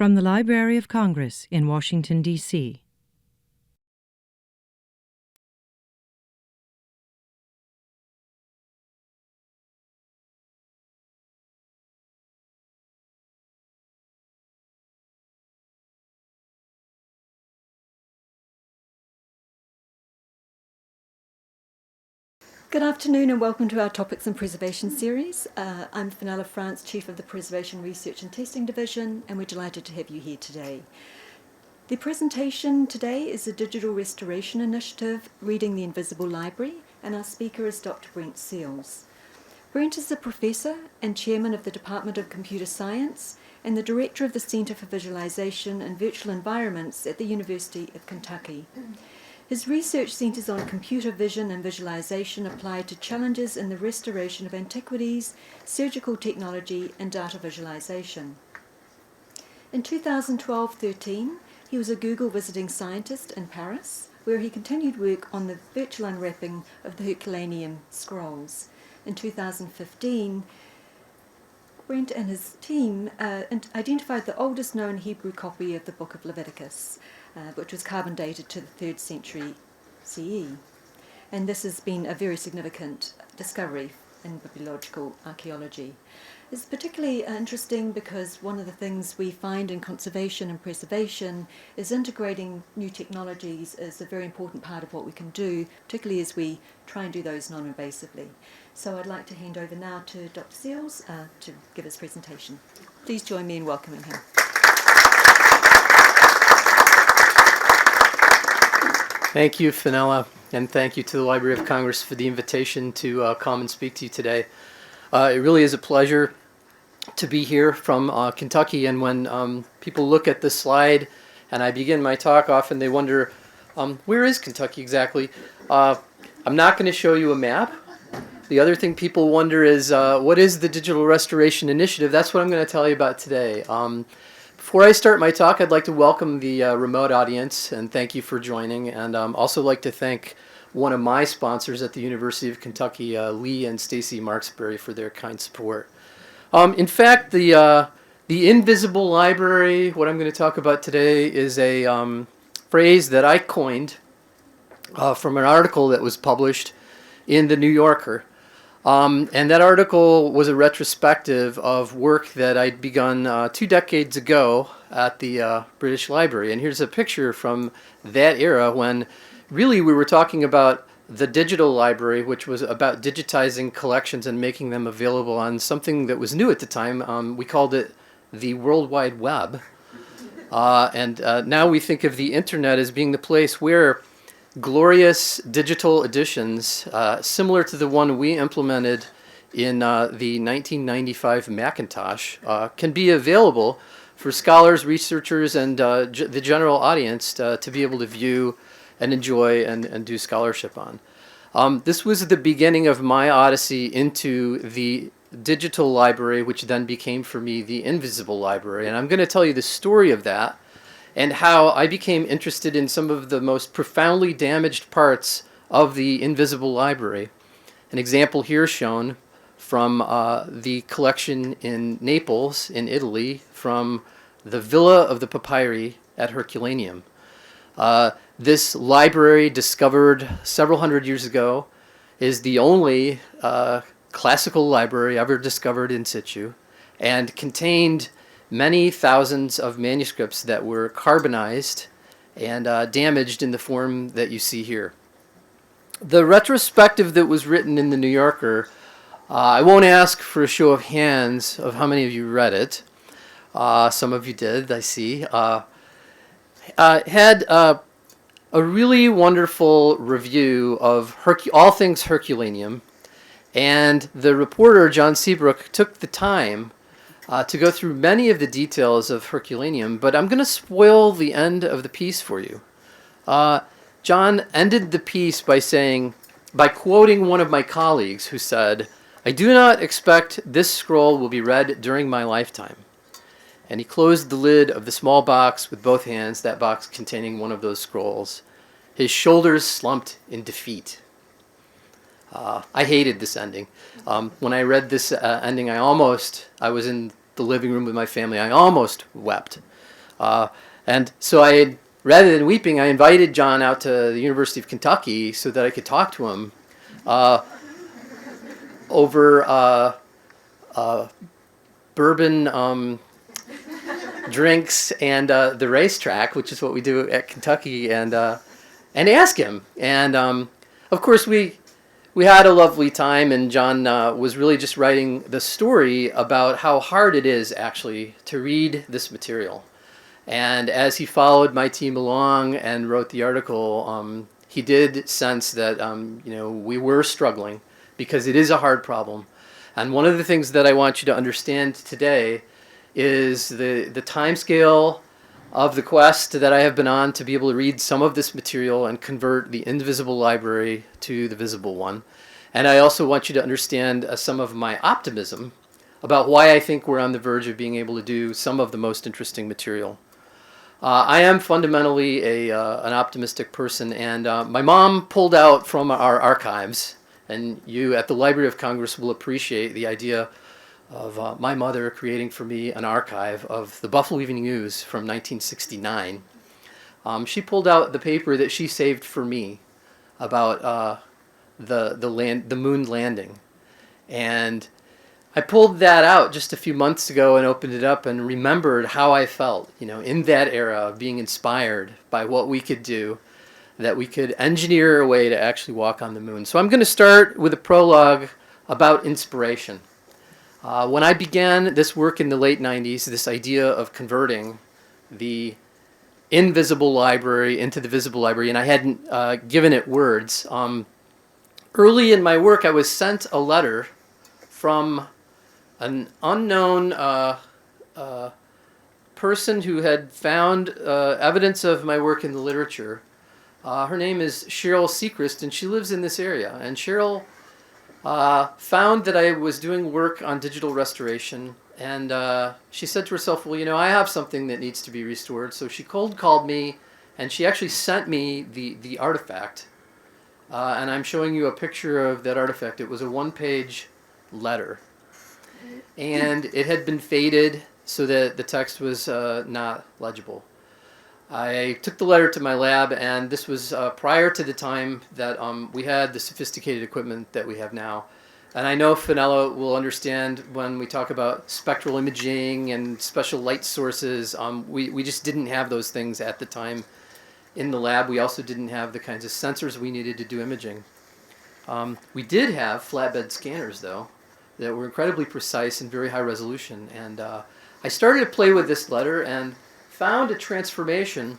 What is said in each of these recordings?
From the Library of Congress in Washington, D.C. Good afternoon and welcome to our Topics in Preservation series. I'm Fenella France, Chief of the Preservation Research and Testing Division, and we're delighted to have you here today. The presentation today is a digital restoration initiative, Reading the Invisible Library, and our speaker is Dr. Brent Seales. Brent is a professor and chairman of the Department of Computer Science and the director of the Center for Visualization and Virtual Environments at the University of Kentucky. His research centers on computer vision and visualization applied to challenges in the restoration of antiquities, surgical technology, and data visualization. In 2012-13, he was a Google visiting scientist in Paris, where he continued work on the virtual unwrapping of the Herculaneum scrolls. In 2015, Brent and his team identified the oldest known Hebrew copy of the Book of Leviticus, which was carbon dated to the 3rd century CE. And this has been a very significant discovery in bibliological archaeology. It's particularly interesting because one of the things we find in conservation and preservation is integrating new technologies is a very important part of what we can do, particularly as we try and do those non-invasively. So I'd like to hand over now to Dr. Seales to give his presentation. Please join me in welcoming him. Thank you, Fenella, and thank you to the Library of Congress for the invitation to come and speak to you today. It really is a pleasure to be here from Kentucky, and when people look at this slide and I begin my talk, often they wonder, where is Kentucky exactly? I'm not going to show you a map. The other thing people wonder is, what is the Digital Restoration Initiative? That's what I'm going to tell you about today. Before I start my talk, I'd like to welcome the remote audience and thank you for joining, and also like to thank one of my sponsors at the University of Kentucky, Lee and Stacy Marksbury, for their kind support. In fact, the invisible library, what I'm going to talk about today, is a phrase that I coined from an article that was published in the New Yorker. And that article was a retrospective of work that I'd begun 2 decades ago at the British Library. And here's a picture from that era when really we were talking about the digital library, which was about digitizing collections and making them available on something that was new at the time. We called it the World Wide Web. And now we think of the internet as being the place where glorious digital editions, similar to the one we implemented in the 1995 Macintosh, can be available for scholars, researchers, and the general audience to be able to view and enjoy and do scholarship on. This was the beginning of my odyssey into the digital library, which then became for me the invisible library. And I'm going to tell you the story of that and how I became interested in some of the most profoundly damaged parts of the invisible library. An example here shown from the collection in Naples, in Italy, from the Villa of the Papyri at Herculaneum. This library, discovered several hundred years ago, is the only classical library ever discovered in situ, and contained many thousands of manuscripts that were carbonized and damaged in the form that you see here. The retrospective that was written in the New Yorker, I won't ask for a show of hands of how many of you read it. Some of you did, I see. Had a really wonderful review of all things Herculaneum, and the reporter, John Seabrook, took the time to go through many of the details of Herculaneum, but I'm going to spoil the end of the piece for you. John ended the piece by quoting one of my colleagues who said, "I do not expect this scroll will be read during my lifetime." And he closed the lid of the small box with both hands, that box containing one of those scrolls. His shoulders slumped in defeat. I hated this ending. When I read this ending, I was in the living room with my family. I almost wept. And so rather than weeping, I invited John out to the University of Kentucky so that I could talk to him over bourbon drinks and the racetrack, which is what we do at Kentucky, and ask him. And of course, we had a lovely time, and John was really just writing the story about how hard it is actually to read this material. And as he followed my team along and wrote the article, he did sense that we were struggling because it is a hard problem. And one of the things that I want you to understand today is the time scale of the quest that I have been on to be able to read some of this material and convert the invisible library to the visible one. And I also want you to understand some of my optimism about why I think we're on the verge of being able to do some of the most interesting material. I am fundamentally an optimistic person, and my mom pulled out from our archives, and you at the Library of Congress will appreciate the idea of my mother creating for me an archive of the Buffalo Evening News from 1969. She pulled out the paper that she saved for me about the moon landing, and I pulled that out just a few months ago and opened it up and remembered how I felt, in that era of being inspired by what we could do, that we could engineer a way to actually walk on the moon. So I'm going to start with a prologue about inspiration. When I began this work in the late 90s, this idea of converting the invisible library into the visible library, and I hadn't given it words. Early in my work, I was sent a letter from an unknown person who had found evidence of my work in the literature. Her name is Cheryl Seacrest, and she lives in this area. And Cheryl found that I was doing work on digital restoration, and she said to herself, well, I have something that needs to be restored. So she cold called me, and she actually sent me the artifact. And I'm showing you a picture of that artifact. It was a one-page letter. And it had been faded so that the text was not legible. I took the letter to my lab, and this was prior to the time that we had the sophisticated equipment that we have now. And I know Fenella will understand when we talk about spectral imaging and special light sources. We just didn't have those things at the time in the lab. We also didn't have the kinds of sensors we needed to do imaging. We did have flatbed scanners, though, that were incredibly precise and very high resolution. And I started to play with this letter and found a transformation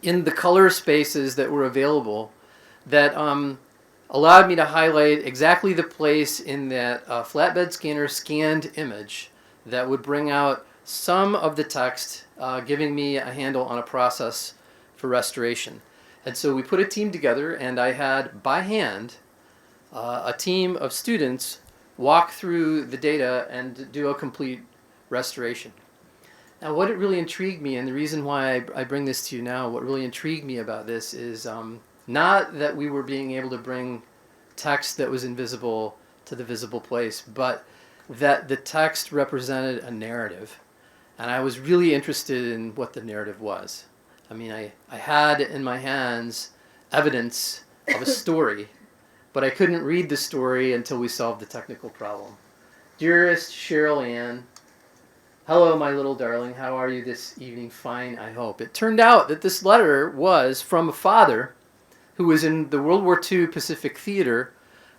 in the color spaces that were available that allowed me to highlight exactly the place in that flatbed scanner scanned image that would bring out some of the text, giving me a handle on a process for restoration. And so we put a team together, and I had, by hand, a team of students walk through the data and do a complete restoration. Now, what it really intrigued me, and the reason why I bring this to you now, what really intrigued me about this is not that we were being able to bring text that was invisible to the visible place, but that the text represented a narrative. And I was really interested in what the narrative was. I mean, I had in my hands evidence of a story, but I couldn't read the story until we solved the technical problem. Dearest Cheryl Ann, hello, my little darling. How are you this evening? Fine, I hope. It turned out that this letter was from a father who was in the World War II Pacific Theater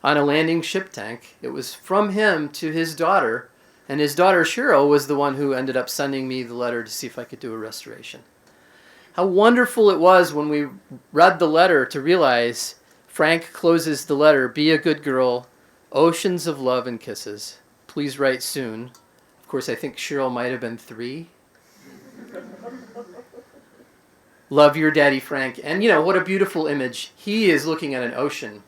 on a landing ship tank. It was from him to his daughter, and his daughter Cheryl was the one who ended up sending me the letter to see if I could do a restoration. How wonderful it was when we read the letter to realize Frank closes the letter, "Be a good girl, oceans of love and kisses. Please write soon." Of course, I think Cheryl might have been 3. Love your daddy, Frank. And what a beautiful image. He is looking at an ocean,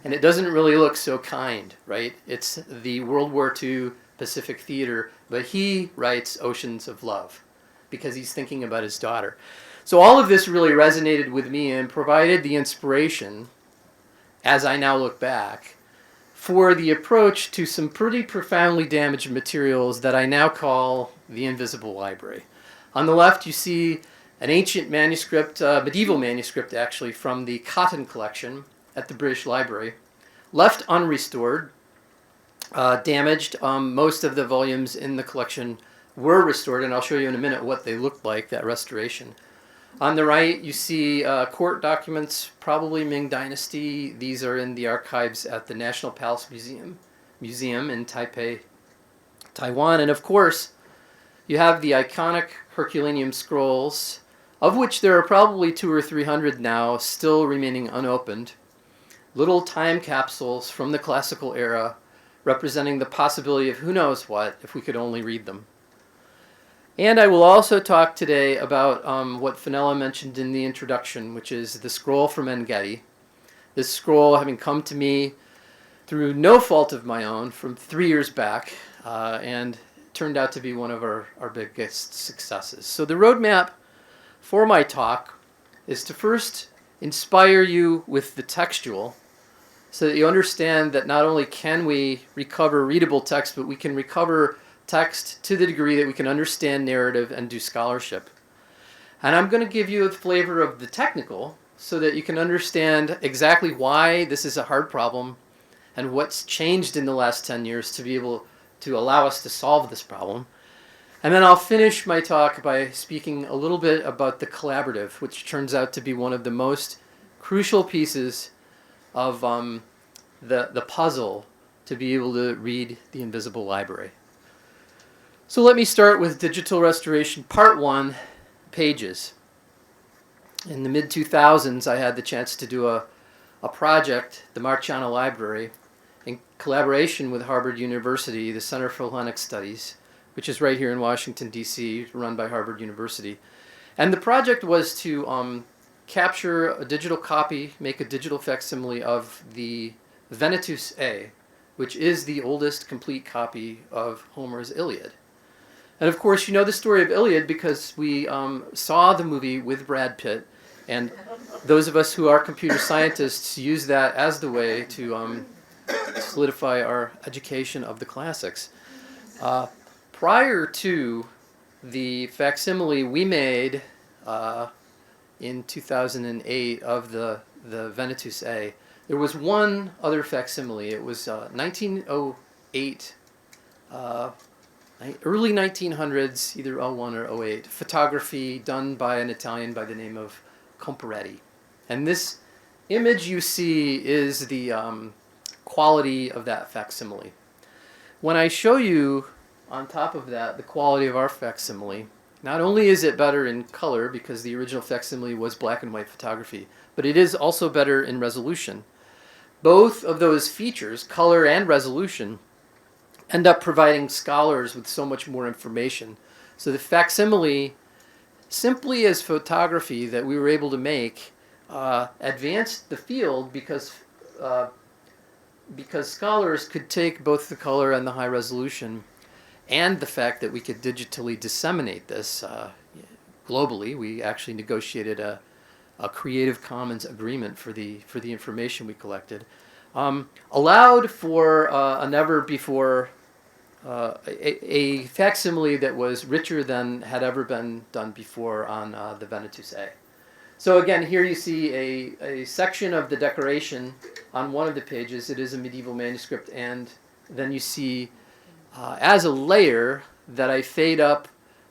and it doesn't really look so kind, right? It's the World War II Pacific Theater, but he writes oceans of love because he's thinking about his daughter. So all of this really resonated with me and provided the inspiration, as I now look back, for the approach to some pretty profoundly damaged materials that I now call the invisible library. On the left, you see an ancient manuscript, medieval manuscript actually, from the Cotton collection at the British Library, left unrestored, damaged. Most of the volumes in the collection were restored, and I'll show you in a minute what they looked like, that restoration. On the right, you see court documents, probably Ming Dynasty. These are in the archives at the National Palace Museum in Taipei, Taiwan. And of course, you have the iconic Herculaneum scrolls, of which there are probably 200 or 300 now, still remaining unopened. Little time capsules from the classical era, representing the possibility of who knows what if we could only read them. And I will also talk today about what Fenella mentioned in the introduction, which is the scroll from En-Gedi. This scroll having come to me through no fault of my own from 3 years back, and turned out to be one of our biggest successes. So the roadmap for my talk is to first inspire you with the textual, so that you understand that not only can we recover readable text, but we can recover text to the degree that we can understand narrative and do scholarship. And I'm going to give you a flavor of the technical so that you can understand exactly why this is a hard problem and what's changed in the last 10 years to be able to allow us to solve this problem. And then I'll finish my talk by speaking a little bit about the collaborative, which turns out to be one of the most crucial pieces of the puzzle to be able to read the invisible library. So let me start with digital restoration, part 1, pages. In the mid-2000s, I had the chance to do a project, the Marciano Library, in collaboration with Harvard University, the Center for Hellenic Studies, which is right here in Washington, D.C., run by Harvard University. And the project was to capture a digital copy, make a digital facsimile of the Venetus A, which is the oldest complete copy of Homer's Iliad. And of course, you know the story of Iliad because we saw the movie with Brad Pitt, and those of us who are computer scientists use that as the way to solidify our education of the classics. Prior to the facsimile we made in 2008 of the Venetus A, there was one other facsimile. It was 1908. Early 1900s, either 01 or 08, photography done by an Italian by the name of Comparetti. And this image you see is the quality of that facsimile. When I show you on top of that the quality of our facsimile, not only is it better in color because the original facsimile was black and white photography, but it is also better in resolution. Both of those features, color and resolution, end up providing scholars with so much more information. So the facsimile, simply as photography that we were able to make, advanced the field because scholars could take both the color and the high resolution, and the fact that we could digitally disseminate this globally. We actually negotiated a Creative Commons agreement for the information we collected, allowed for a never before a facsimile that was richer than had ever been done before on the Venetus A. So again, here you see a section of the decoration on one of the pages. It is a medieval manuscript, and then you see as a layer that I fade up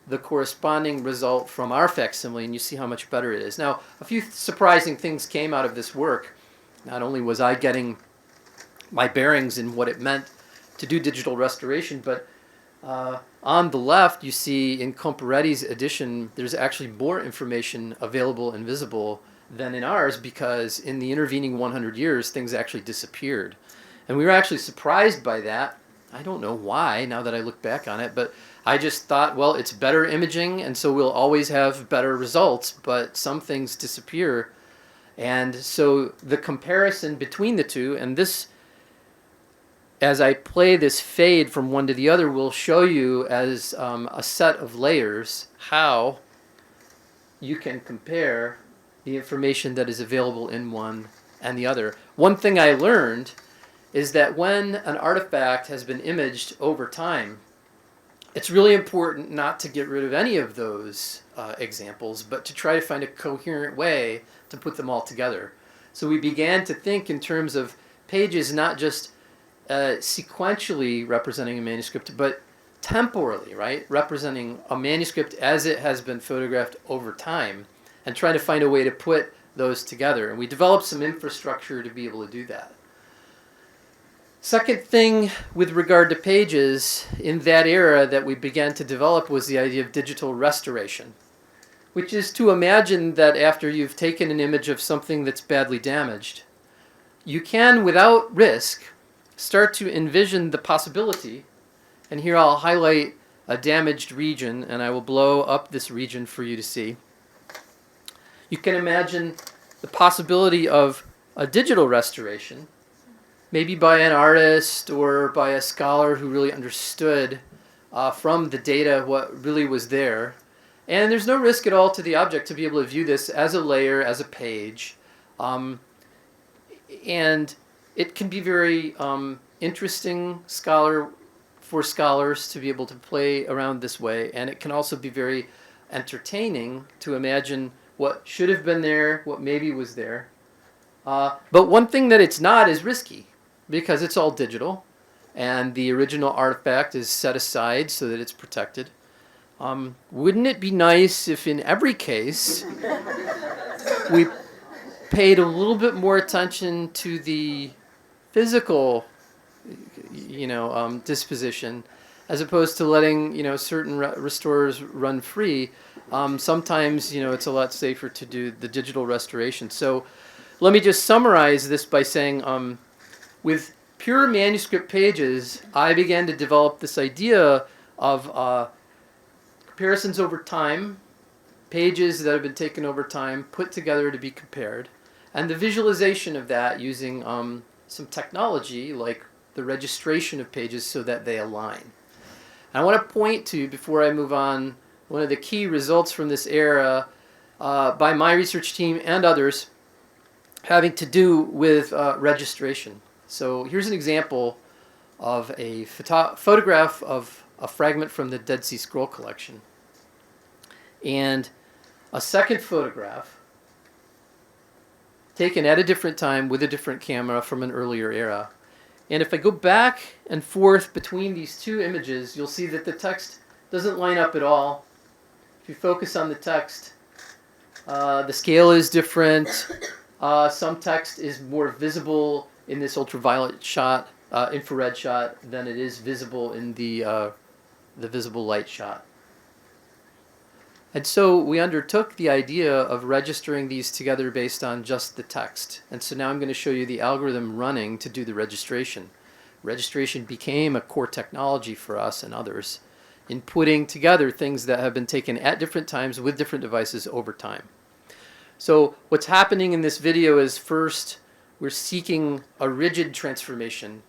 the corresponding result from our facsimile, and you see how much better it is. Now, a few surprising things came out of this work. Not only was I getting my bearings in what it meant to do digital restoration, but on the left you see in Comparetti's edition there's actually more information available and visible than in ours, because in the intervening 100 years things actually disappeared. And we were actually surprised by that. I don't know why now that I look back on it, but I just thought, well, it's better imaging and so we'll always have better results, but some things disappear. And so the comparison between the two, and this, as I play this fade from one to the other, will show you as a set of layers how you can compare the information that is available in one and the other. One thing I learned is that when an artifact has been imaged over time, it's really important not to get rid of any of those examples, but to try to find a coherent way to put them all together. So we began to think in terms of pages not just sequentially representing a manuscript, but temporally, right? Representing a manuscript as it has been photographed over time, and trying to find a way to put those together. And we developed some infrastructure to be able to do that. Second thing with regard to pages in that era that we began to develop was the idea of digital restoration, which is to imagine that after you've taken an image of something that's badly damaged, you can, without risk, start to envision the possibility, and here I'll highlight a damaged region, and I will blow up this region for you to see. You can imagine the possibility of a digital restoration, maybe by an artist or by a scholar who really understood from the data what really was there. And there's no risk at all to the object to be able to view this as a layer, as a page. And it can be very interesting for scholars to be able to play around this way. And it can also be very entertaining to imagine what should have been there, what maybe was there. But one thing that it's not is risky, because it's all digital, and the original artifact is set aside so that it's protected. Wouldn't it be nice if in every case we paid a little bit more attention to the physical, disposition, as opposed to letting certain restorers run free? Sometimes it's a lot safer to do the digital restoration. So let me just summarize this by saying, with pure manuscript pages, I began to develop this idea of comparisons over time, pages that have been taken over time, put together to be compared, and the visualization of that using some technology like the registration of pages so that they align. And I want to point to, before I move on, one of the key results from this era by my research team and others having to do with registration. So here's an example of a photograph of a fragment from the Dead Sea Scroll collection, and a second photograph taken at a different time with a different camera from an earlier era. And if I go back and forth between these two images, you'll see that the text doesn't line up at all. If you focus on the text, the scale is different. Some text is more visible in this ultraviolet shot, infrared shot, than it is visible in the visible light shot. And so we undertook the idea of registering these together based on just the text. And so now I'm going to show you the algorithm running to do the registration. Registration became a core technology for us and others in putting together things that have been taken at different times with different devices over time. So what's happening in this video is, first, we're seeking a rigid transformation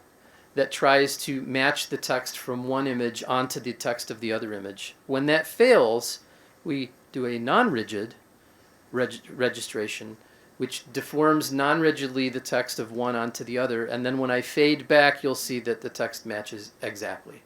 that tries to match the text from one image onto the text of the other image. When that fails, we do a non-rigid registration, which deforms non-rigidly the text of one onto the other. And then when I fade back, you'll see that the text matches exactly.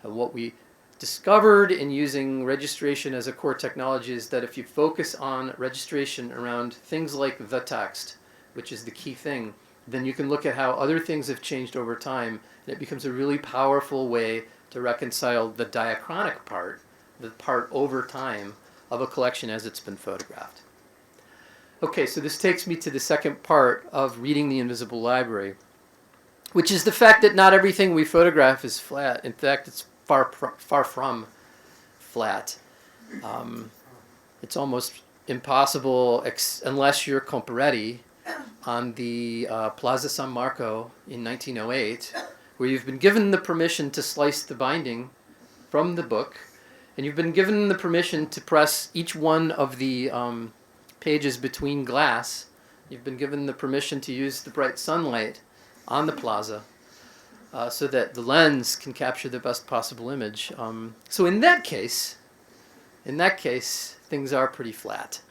And what we discovered in using registration as a core technology is that if you focus on registration around things like the text, which is the key thing, then you can look at how other things have changed over time, and it becomes a really powerful way to reconcile the diachronic part, the part over time of a collection as it's been photographed. Okay, so this takes me to the second part of reading the invisible library, which is the fact that not everything we photograph is flat. In fact, it's far from flat. It's almost impossible unless you're Comparetti on the Plaza San Marco in 1908, where you've been given the permission to slice the binding from the book, and you've been given the permission to press each one of the pages between glass. You've been given the permission to use the bright sunlight on the plaza so that the lens can capture the best possible image. So in that case, things are pretty flat.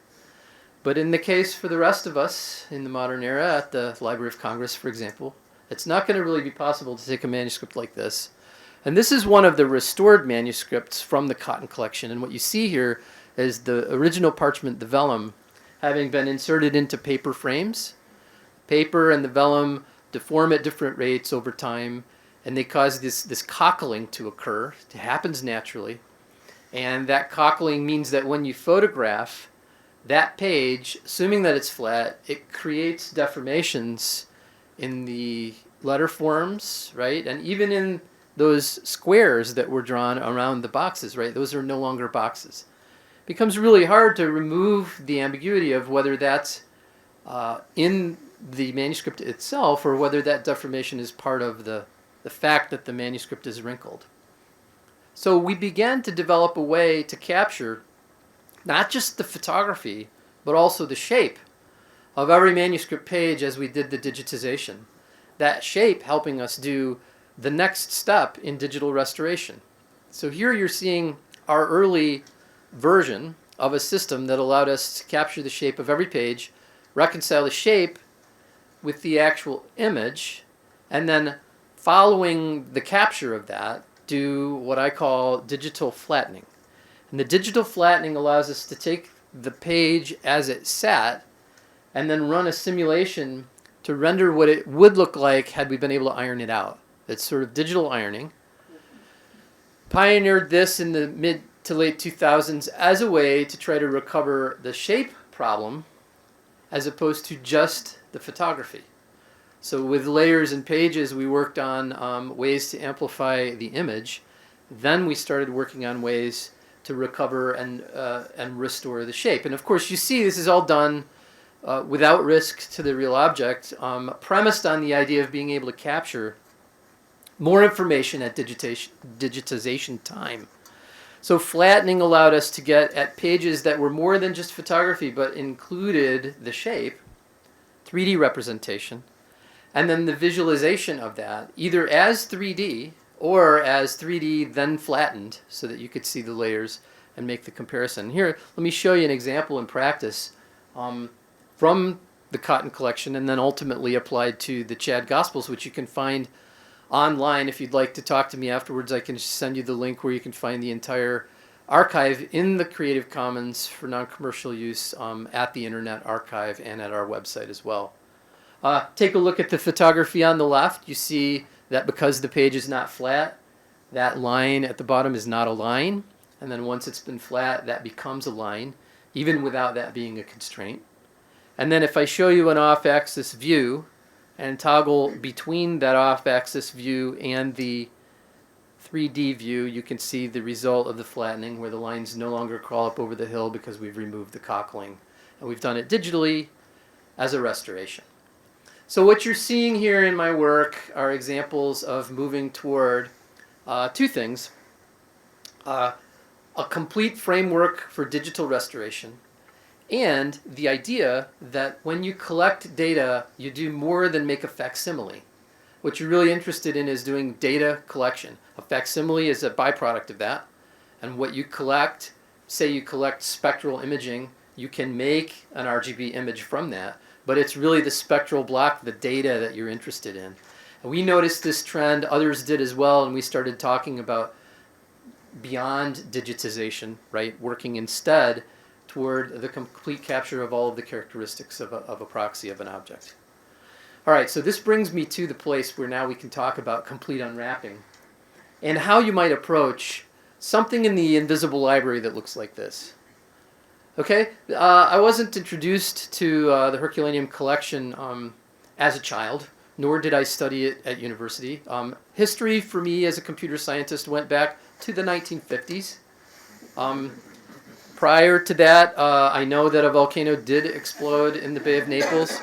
But in the case for the rest of us in the modern era, at the Library of Congress, for example, it's not going to really be possible to take a manuscript like this And this is one of the restored manuscripts from the Cotton collection. And what you see here is the original parchment, the vellum, having been inserted into paper frames. Paper and the vellum deform at different rates over time, and they cause this cockling to occur. It happens naturally. And that cockling means that when you photograph that page, assuming that it's flat, it creates deformations in the letter forms, right? And even in those squares that were drawn around the boxes, right? Those are no longer boxes. It becomes really hard to remove the ambiguity of whether that's in the manuscript itself or whether that deformation is part of the fact that the manuscript is wrinkled. So we began to develop a way to capture not just the photography, but also the shape of every manuscript page as we did the digitization. That shape helping us do the next step in digital restoration. So here you're seeing our early version of a system that allowed us to capture the shape of every page, reconcile the shape with the actual image, and then following the capture of that, do what I call digital flattening. And the digital flattening allows us to take the page as it sat and then run a simulation to render what it would look like had we been able to iron it out. It's sort of digital ironing. Pioneered this in the mid to late 2000s as a way to try to recover the shape problem as opposed to just the photography. So with layers and pages, we worked on ways to amplify the image. Then we started working on ways to recover and restore the shape. And of course, you see this is all done without risk to the real object, premised on the idea of being able to capture more information at digitization time. So flattening allowed us to get at pages that were more than just photography, but included the shape, 3D representation, and then the visualization of that, either as 3D or as 3D then flattened so that you could see the layers and make the comparison. Here, let me show you an example in practice from the Cotton collection and then ultimately applied to the Chad Gospels, which you can find online. If you'd like to talk to me afterwards, I can send you the link where you can find the entire archive in the Creative Commons for non-commercial use at the Internet Archive and at our website as well. Take a look at the photography on the left. You see that because the page is not flat, that line at the bottom is not a line. And then once it's been flat, that becomes a line, even without that being a constraint. And then if I show you an off-axis view and toggle between that off-axis view and the 3D view, you can see the result of the flattening where the lines no longer crawl up over the hill because we've removed the cockling. And we've done it digitally as a restoration. So what you're seeing here in my work are examples of moving toward two things. A complete framework for digital restoration and the idea that when you collect data, you do more than make a facsimile. What you're really interested in is doing data collection. A facsimile is a byproduct of that. And what you collect, say you collect spectral imaging, you can make an RGB image from that. But it's really the spectral block, the data that you're interested in. And we noticed this trend, others did as well, and we started talking about beyond digitization, right? Working instead toward the complete capture of all of the characteristics of a proxy of an object. All right, so this brings me to the place where now we can talk about complete unwrapping and how you might approach something in the invisible library that looks like this. Okay, I wasn't introduced to the Herculaneum collection as a child, nor did I study it at university. History for me as a computer scientist went back to the 1950s. Prior to that, I know that a volcano did explode in the Bay of Naples,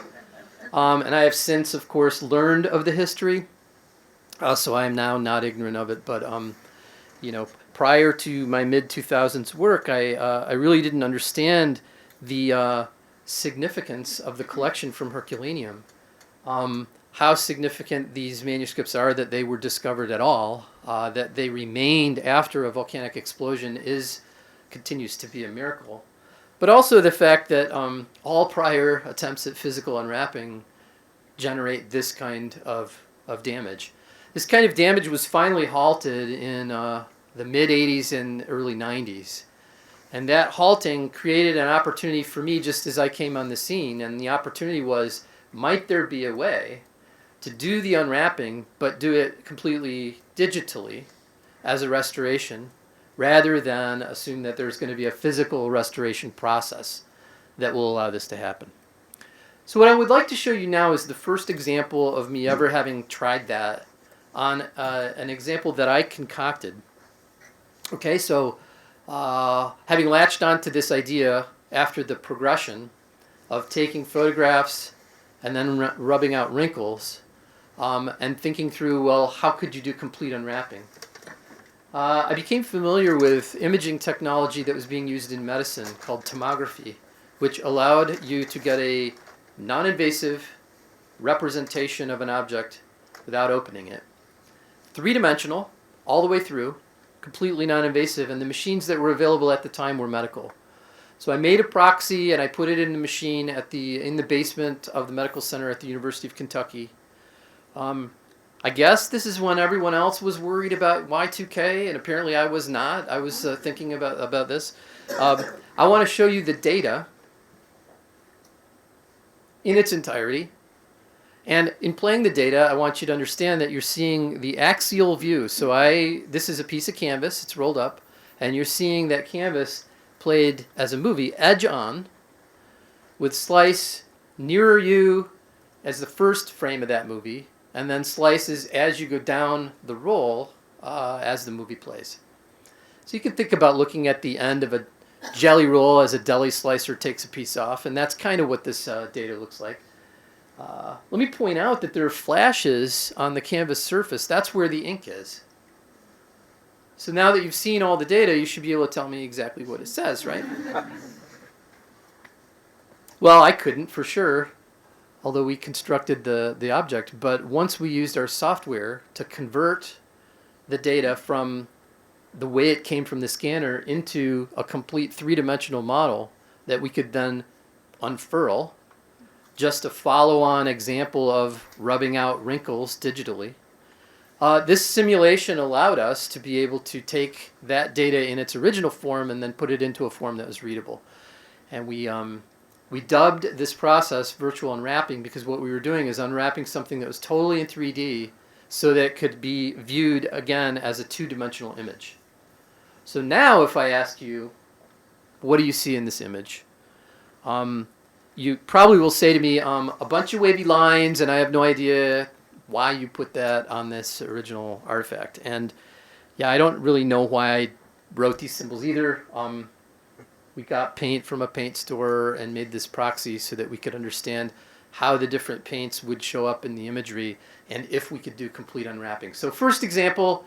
and I have since, of course, learned of the history, so I am now not ignorant of it, but you know, prior to my mid-2000s work, I really didn't understand the significance of the collection from Herculaneum. How significant these manuscripts are that they were discovered at all, that they remained after a volcanic explosion continues to be a miracle. But also the fact that all prior attempts at physical unwrapping generate this kind of damage. This kind of damage was finally halted in the mid-'80s and early '90s. And that halting created an opportunity for me just as I came on the scene. And the opportunity was, might there be a way to do the unwrapping, but do it completely digitally as a restoration, rather than assume that there's going to be a physical restoration process that will allow this to happen. So what I would like to show you now is the first example of me ever having tried that on an example that I concocted. Okay, so having latched onto this idea after the progression of taking photographs and then rubbing out wrinkles, and thinking through, well, how could you do complete unwrapping? I became familiar with imaging technology that was being used in medicine called tomography, which allowed you to get a non-invasive representation of an object without opening it. Three-dimensional, all the way through, completely non-invasive, and the machines that were available at the time were medical. So I made a proxy and I put it in the machine in the basement of the medical center at the University of Kentucky. I guess this is when everyone else was worried about Y2K, and apparently I was not. I was thinking about this. I want to show you the data in its entirety. And in playing the data, I want you to understand that you're seeing the axial view. So this is a piece of canvas, it's rolled up, and you're seeing that canvas played as a movie, edge on, with slice nearer you as the first frame of that movie, and then slices as you go down the roll as the movie plays. So you can think about looking at the end of a jelly roll as a deli slicer takes a piece off, and that's kind of what this data looks like. Let me point out that there are flashes on the canvas surface. That's where the ink is. So now that you've seen all the data, you should be able to tell me exactly what it says, right? Well, I couldn't for sure, although we constructed the object. But once we used our software to convert the data from the way it came from the scanner into a complete three-dimensional model that we could then unfurl, just a follow-on example of rubbing out wrinkles digitally. This simulation allowed us to be able to take that data in its original form and then put it into a form that was readable. And we dubbed this process virtual unwrapping because what we were doing is unwrapping something that was totally in 3D so that it could be viewed again as a two-dimensional image. So now if I ask you, what do you see in this image? You probably will say to me, a bunch of wavy lines, and I have no idea why you put that on this original artifact. And yeah, I don't really know why I wrote these symbols either. We got paint from a paint store and made this proxy so that we could understand how the different paints would show up in the imagery and if we could do complete unwrapping. So first example,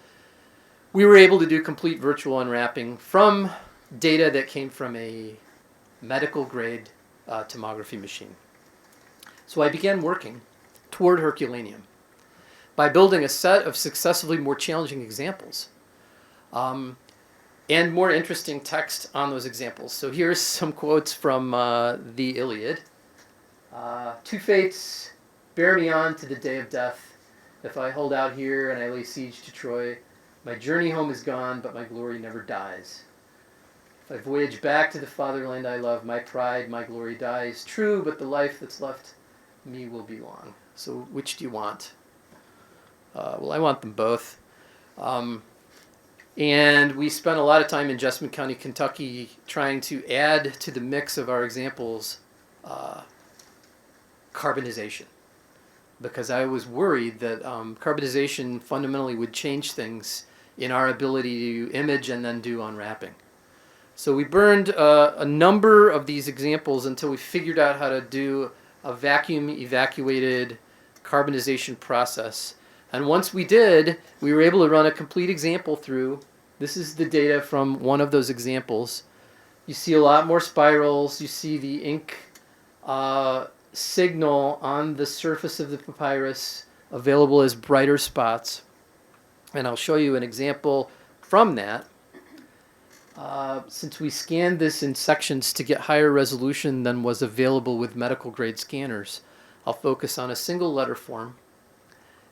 we were able to do complete virtual unwrapping from data that came from a medical grade tomography machine. So I began working toward Herculaneum by building a set of successively more challenging examples and more interesting text on those examples. So here's some quotes from the Iliad. Two fates bear me on to the day of death. If I hold out here and I lay siege to Troy, my journey home is gone, but my glory never dies. If I voyage back to the fatherland I love, my pride, my glory dies. True, but the life that's left me will be long. So which do you want? Well, I want them both. And we spent a lot of time in Jessamine County, Kentucky, trying to add to the mix of our examples carbonization. Because I was worried that carbonization fundamentally would change things in our ability to image and then do unwrapping. So we burned a number of these examples until we figured out how to do a vacuum evacuated carbonization process. And once we did, we were able to run a complete example through. This is the data from one of those examples. You see a lot more spirals. You see the ink signal on the surface of the papyrus available as brighter spots. And I'll show you an example from that. Since we scanned this in sections to get higher resolution than was available with medical grade scanners, I'll focus on a single letter form.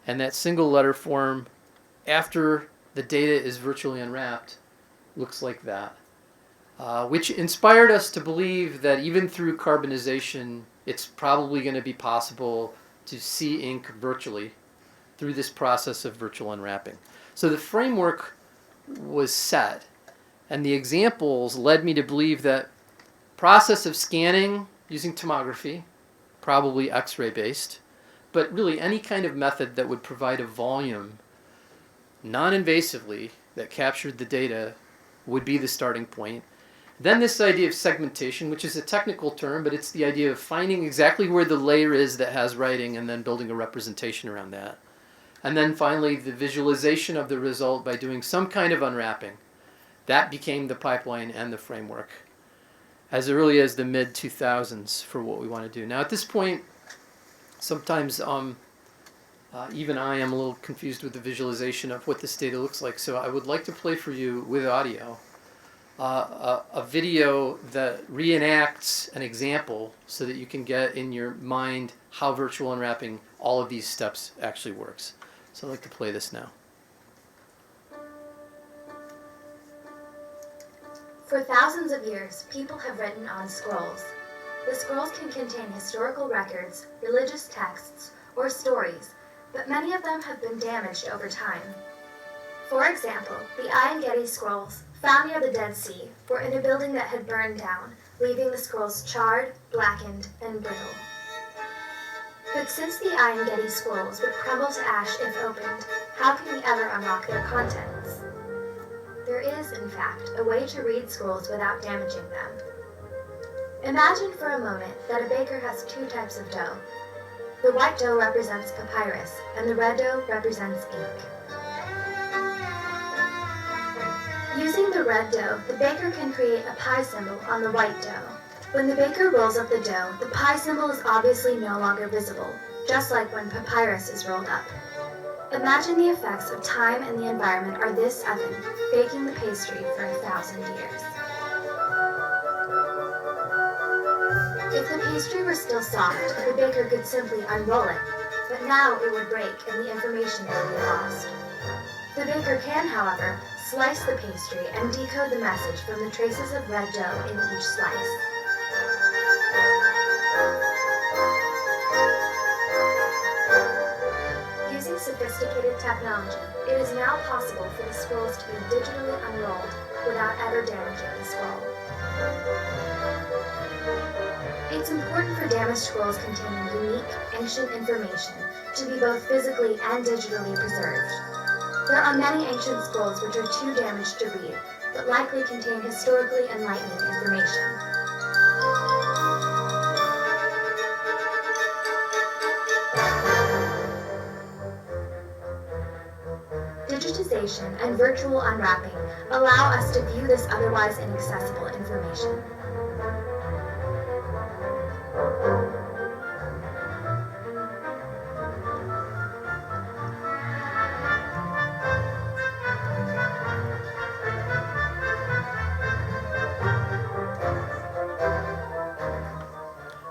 And that single letter form, after the data is virtually unwrapped, looks like that. Which inspired us to believe that even through carbonization, it's probably going to be possible to see ink virtually through this process of virtual unwrapping. So the framework was set, and the examples led me to believe that process of scanning using tomography, probably X-ray based, but really any kind of method that would provide a volume non-invasively that captured the data would be the starting point. Then this idea of segmentation, which is a technical term, but it's the idea of finding exactly where the layer is that has writing and then building a representation around that. And then finally, the visualization of the result by doing some kind of unwrapping. That became the pipeline and the framework as early as the mid-2000s for what we want to do. Now at this point, sometimes even I am a little confused with the visualization of what this data looks like. So I would like to play for you with audio a video that reenacts an example so that you can get in your mind how virtual unwrapping all of these steps actually works. So I'd like to play this now. For thousands of years, people have written on scrolls. The scrolls can contain historical records, religious texts, or stories, but many of them have been damaged over time. For example, the Iron Getty scrolls, found near the Dead Sea, were in a building that had burned down, leaving the scrolls charred, blackened, and brittle. But since the Iron Getty scrolls would crumble to ash if opened, how can we ever unlock their contents? There is, in fact, a way to read scrolls without damaging them. Imagine for a moment that a baker has two types of dough. The white dough represents papyrus, and the red dough represents ink. Using the red dough, the baker can create a pi symbol on the white dough. When the baker rolls up the dough, the pi symbol is obviously no longer visible, just like when papyrus is rolled up. Imagine the effects of time and the environment are this oven, baking the pastry for 1,000 years. If the pastry were still soft, the baker could simply unroll it, but now it would break and the information would be lost. The baker can, however, slice the pastry and decode the message from the traces of red dough in each slice. Using sophisticated technology, it is now possible for the scrolls to be digitally unrolled without ever damaging the scroll. It's important for damaged scrolls containing unique, ancient information to be both physically and digitally preserved. There are many ancient scrolls which are too damaged to read, but likely contain historically enlightening information. Digitization and virtual unwrapping allow us to view this otherwise inaccessible information.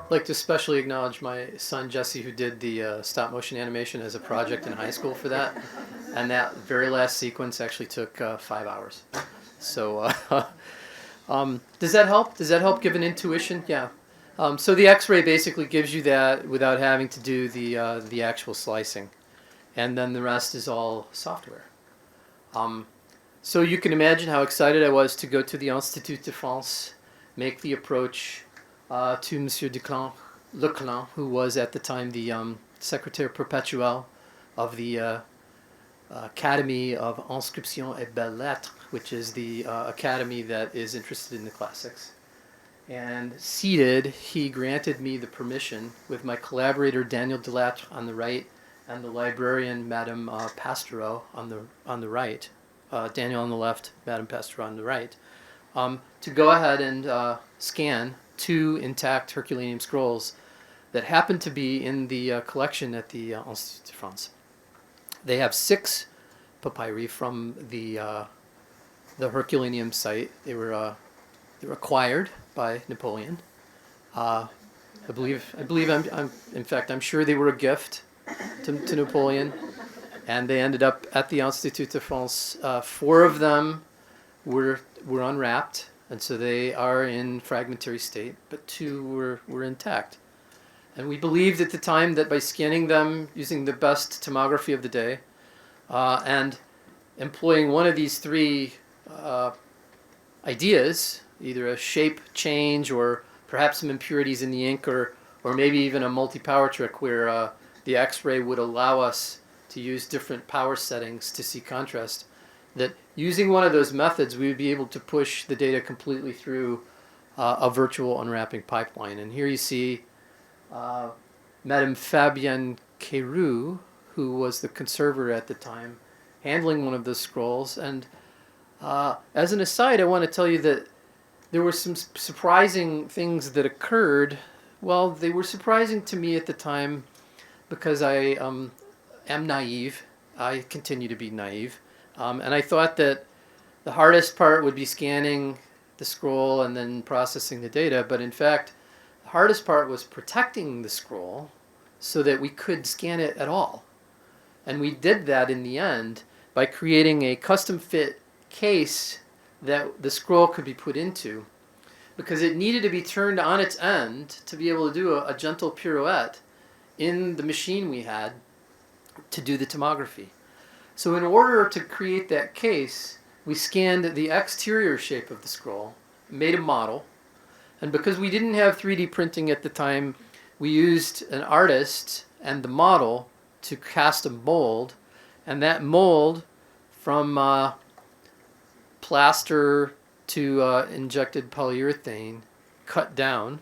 I'd like to especially acknowledge my son Jesse, who did the stop motion animation as a project in high school for that, and that very last sequence actually took 5 hours. So does that help? Does that help give an intuition? Yeah. So the X-ray basically gives you that without having to do the actual slicing, and then the rest is all software. So you can imagine how excited I was to go to the Institut de France, make the approach to Monsieur Leclan, who was at the time the Secrétaire Perpétuel of the Academy of Inscriptions et Belles-Lettres, which is the academy that is interested in the classics. And seated, he granted me the permission, with my collaborator Daniel Delattre on the right and the librarian Madame Pastereau on the right, Daniel on the left, Madame Pastereau on the right, to go ahead and scan 2 intact Herculaneum scrolls that happen to be in the collection at the Institut de France. They have 6 papyri from the Herculaneum site. They were acquired by Napoleon. I believe in fact, I'm sure they were a gift to Napoleon. and they ended up at the Institut de France. 4 of them were unwrapped, and so they are in fragmentary state, but 2 were intact. And we believed at the time that by scanning them using the best tomography of the day and employing one of these 3 ideas, either a shape change or perhaps some impurities in the ink, or maybe even a multi-power trick where the X-ray would allow us to use different power settings to see contrast, that using one of those methods we would be able to push the data completely through a virtual unwrapping pipeline. And here you see Madame Fabienne Queyroux, who was the conservator at the time, handling one of the scrolls. And as an aside, I want to tell you that there were some surprising things that occurred. Well, they were surprising to me at the time because I am naive. I continue to be naive. And I thought that the hardest part would be scanning the scroll and then processing the data. But in fact, the hardest part was protecting the scroll so that we could scan it at all. And we did that in the end by creating a custom fit case that the scroll could be put into, because it needed to be turned on its end to be able to do a gentle pirouette in the machine we had to do the tomography. So in order to create that case, we scanned the exterior shape of the scroll, made a model, and because we didn't have 3D printing at the time, we used an artist and the model to cast a mold, and that mold from plaster to injected polyurethane cut down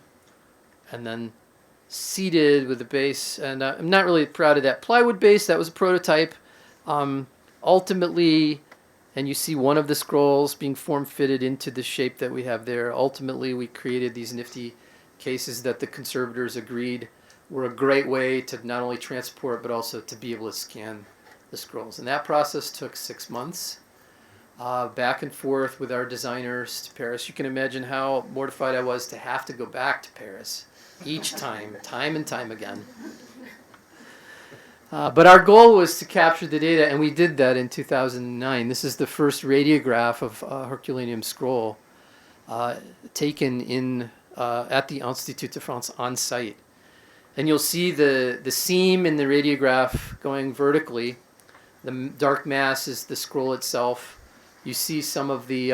and then seated with a base. And I'm not really proud of that plywood base. That was a prototype. Ultimately, and you see one of the scrolls being form-fitted into the shape that we have there. Ultimately, we created these nifty cases that the conservators agreed were a great way to not only transport but also to be able to scan the scrolls. And that process took 6 months, back and forth with our designers to Paris. You can imagine how mortified I was to have to go back to Paris each time and time again. But our goal was to capture the data, and we did that in 2009. This is the first radiograph of Herculaneum scroll taken in at the Institut de France on site. And you'll see the seam in the radiograph going vertically. The dark mass is the scroll itself. You see some of the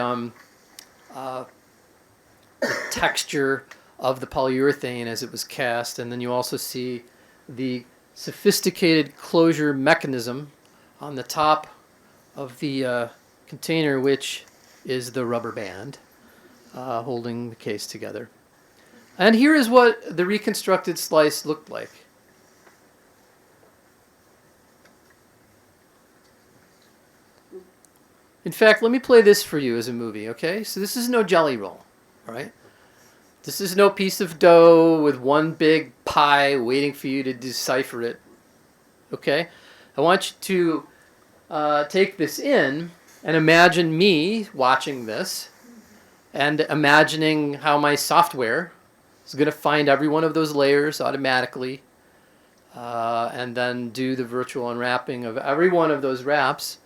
texture of the polyurethane as it was cast, and then you also see the sophisticated closure mechanism on the top of the container, which is the rubber band holding the case together. And here is what the reconstructed slice looked like. In fact, let me play this for you as a movie, okay? So this is no jelly roll, all right? This is no piece of dough with one big pie waiting for you to decipher it, okay? I want you to take this in and imagine me watching this and imagining how my software is going to find every one of those layers automatically and then do the virtual unwrapping of every one of those wraps.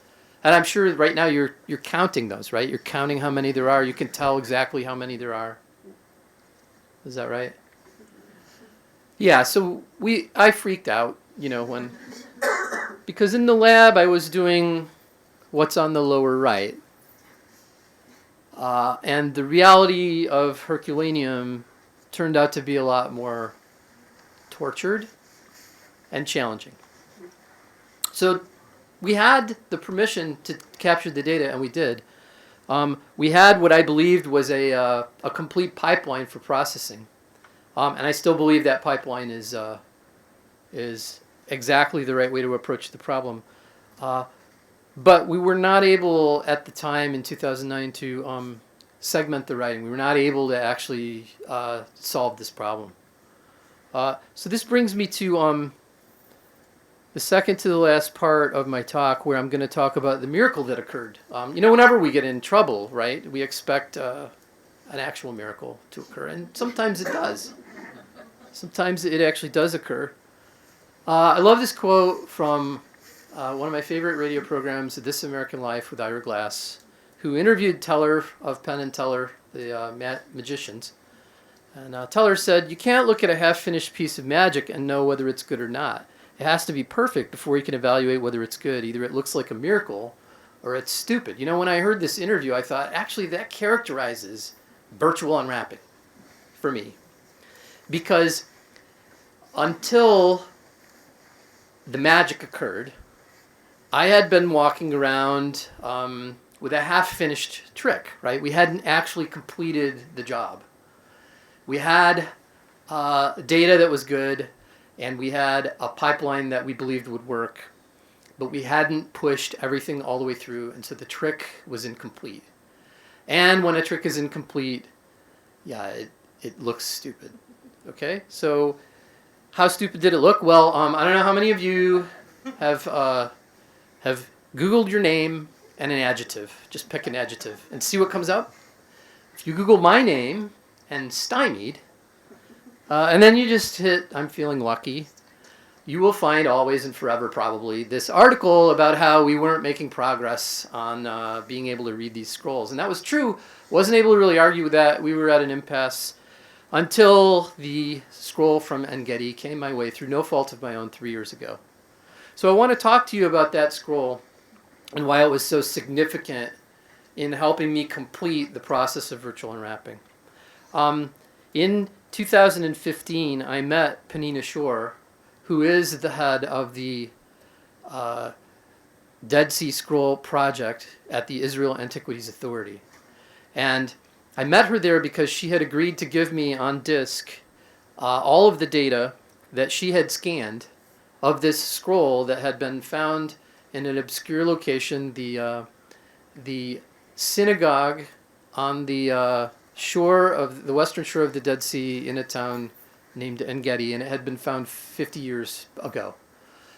And I'm sure right now you're counting those, right? You're counting how many there are. You can tell exactly how many there are. Is that right? Yeah, so I freaked out, when, because in the lab I was doing what's on the lower right. And the reality of Herculaneum turned out to be a lot more tortured and challenging. So we had the permission to capture the data, and we did. We had what I believed was a complete pipeline for processing, and I still believe that pipeline is exactly the right way to approach the problem. But we were not able at the time in 2009 to segment the writing. We were not able to actually solve this problem. So this brings me to the second to the last part of my talk, where I'm going to talk about the miracle that occurred. Whenever we get in trouble, right, we expect an actual miracle to occur, and sometimes it does. Sometimes it actually does occur. I love this quote from one of my favorite radio programs, This American Life with Ira Glass, who interviewed Teller of Penn and Teller, the magicians. And Teller said, you can't look at a half-finished piece of magic and know whether it's good or not. It has to be perfect before you can evaluate whether it's good. Either it looks like a miracle or it's stupid. You know, when I heard this interview, I thought, actually, that characterizes virtual unwrapping for me. Because until the magic occurred, I had been walking around with a half-finished trick, right? We hadn't actually completed the job. We had data that was good, and we had a pipeline that we believed would work, but we hadn't pushed everything all the way through, and so the trick was incomplete. And when a trick is incomplete, yeah, it looks stupid. Okay, so how stupid did it look? Well, I don't know how many of you have Googled your name and an adjective. Just pick an adjective and see what comes up. If you Google my name and stymied, and then you just hit I'm feeling lucky, you will find always and forever probably this article about how we weren't making progress on being able to read these scrolls. And that was true. Wasn't able to really argue with that. We were at an impasse until the scroll from En-Gedi came my way through no fault of my own 3 years ago. So I want to talk to you about that scroll and why it was so significant in helping me complete the process of virtual unwrapping. In 2015, I met Penina Shore, who is the head of the Dead Sea Scroll Project at the Israel Antiquities Authority. And I met her there because she had agreed to give me on disk all of the data that she had scanned of this scroll that had been found in an obscure location, the synagogue on the shore of the western shore of the Dead Sea in a town named En-Gedi, and it had been found 50 years ago.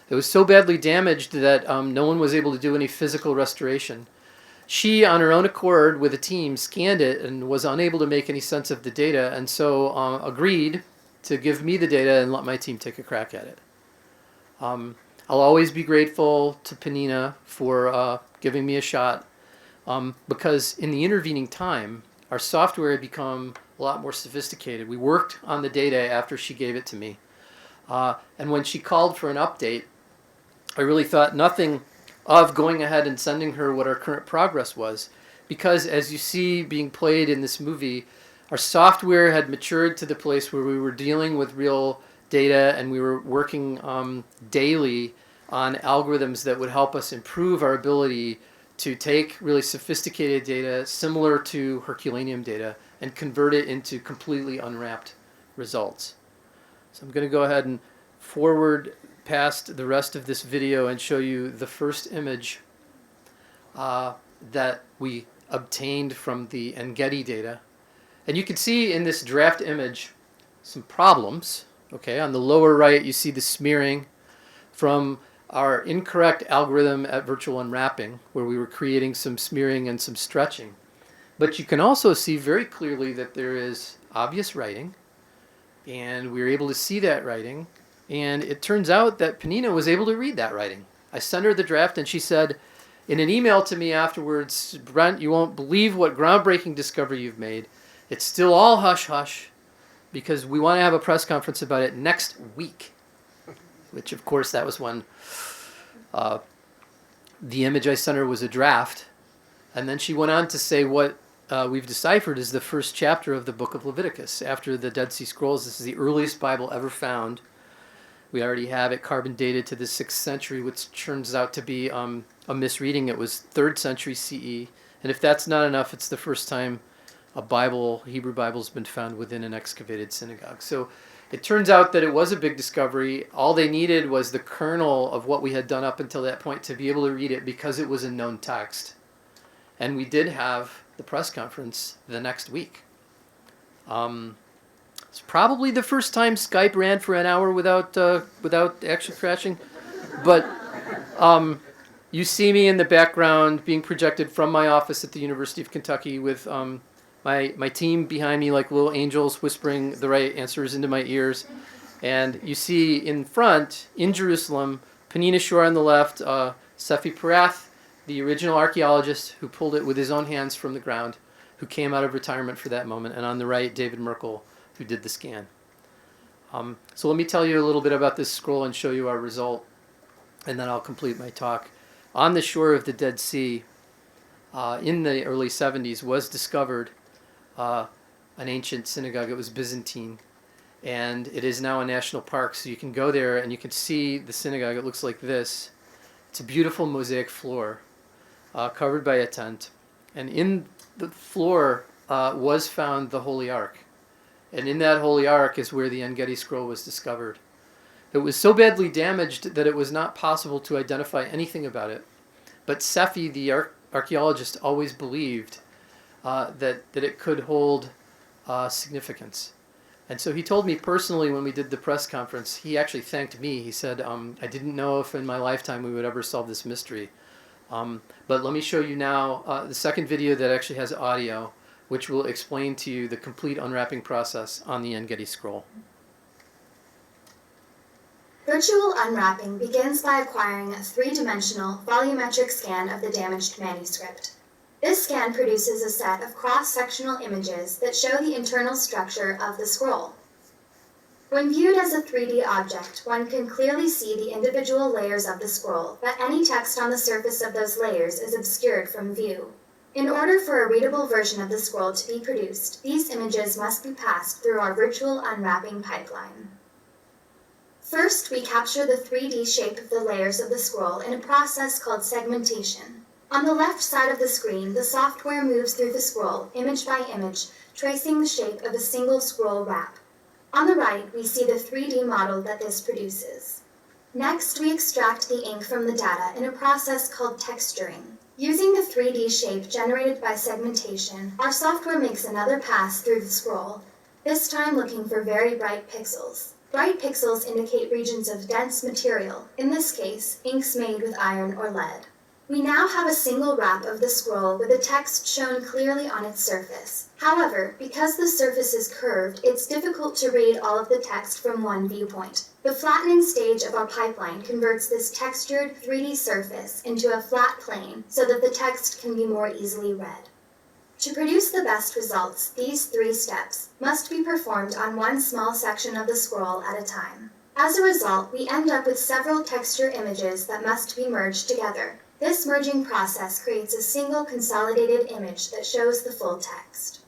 It was so badly damaged that no one was able to do any physical restoration. She, on her own accord, with a team, scanned it and was unable to make any sense of the data, and so agreed to give me the data and let my team take a crack at it. I'll always be grateful to Penina for giving me a shot, because in the intervening time, our software had become a lot more sophisticated. We worked on the data after she gave it to me. And when she called for an update, I really thought nothing of going ahead and sending her what our current progress was, because as you see being played in this movie, our software had matured to the place where we were dealing with real data, and we were working daily on algorithms that would help us improve our ability to take really sophisticated data similar to Herculaneum data and convert it into completely unwrapped results. So I'm going to go ahead and forward past the rest of this video and show you the first image that we obtained from the En-Gedi data. And you can see in this draft image some problems. Okay, on the lower right you see the smearing from our incorrect algorithm at virtual unwrapping, where we were creating some smearing and some stretching. But you can also see very clearly that there is obvious writing, and we were able to see that writing, and it turns out that Penina was able to read that writing. I sent her the draft, and she said in an email to me afterwards, Brent, you won't believe what groundbreaking discovery you've made. It's still all hush-hush, because we want to have a press conference about it next week. Which, of course, that was when the image I sent her was a draft. And then she went on to say what we've deciphered is the first chapter of the book of Leviticus. After the Dead Sea Scrolls, this is the earliest Bible ever found. We already have it carbon dated to the 6th century, which turns out to be a misreading. It was 3rd century CE. And if that's not enough, it's the first time a Bible, Hebrew Bible, has been found within an excavated synagogue. So it turns out that it was a big discovery. All they needed was the kernel of what we had done up until that point to be able to read it, because it was a known text. And we did have the press conference the next week. It's probably the first time Skype ran for an hour without actually crashing. But you see me in the background being projected from my office at the University of Kentucky with my team behind me like little angels whispering the right answers into my ears. And you see in front, in Jerusalem, Penina Shore on the left, Sefi Parath, the original archaeologist who pulled it with his own hands from the ground, who came out of retirement for that moment, and on the right, David Merkel, who did the scan. So let me tell you a little bit about this scroll and show you our result, and then I'll complete my talk. On the shore of the Dead Sea, in the early 70s, was discovered an ancient synagogue. It was Byzantine, and it is now a national park, so you can go there and you can see the synagogue. It looks like this. It's a beautiful mosaic floor covered by a tent, and in the floor was found the Holy Ark. And in that Holy Ark is where the En-Gedi scroll was discovered. It was so badly damaged that it was not possible to identify anything about it. But Sefi, the archaeologist, always believed that it could hold significance. And so he told me personally when we did the press conference, he actually thanked me. He said, I didn't know if in my lifetime we would ever solve this mystery. But let me show you now the second video that actually has audio, which will explain to you the complete unwrapping process on the En-Gedi scroll. Virtual unwrapping begins by acquiring a three-dimensional volumetric scan of the damaged manuscript. This scan produces a set of cross-sectional images that show the internal structure of the scroll. When viewed as a 3D object, one can clearly see the individual layers of the scroll, but any text on the surface of those layers is obscured from view. In order for a readable version of the scroll to be produced, these images must be passed through our virtual unwrapping pipeline. First, we capture the 3D shape of the layers of the scroll in a process called segmentation. On the left side of the screen, the software moves through the scroll, image by image, tracing the shape of a single scroll wrap. On the right, we see the 3D model that this produces. Next, we extract the ink from the data in a process called texturing. Using the 3D shape generated by segmentation, our software makes another pass through the scroll, this time looking for very bright pixels. Bright pixels indicate regions of dense material, in this case, inks made with iron or lead. We now have a single wrap of the scroll with the text shown clearly on its surface. However, because the surface is curved, it's difficult to read all of the text from one viewpoint. The flattening stage of our pipeline converts this textured 3D surface into a flat plane so that the text can be more easily read. To produce the best results, these 3 steps must be performed on one small section of the scroll at a time. As a result, we end up with several texture images that must be merged together. This merging process creates a single consolidated image that shows the full text.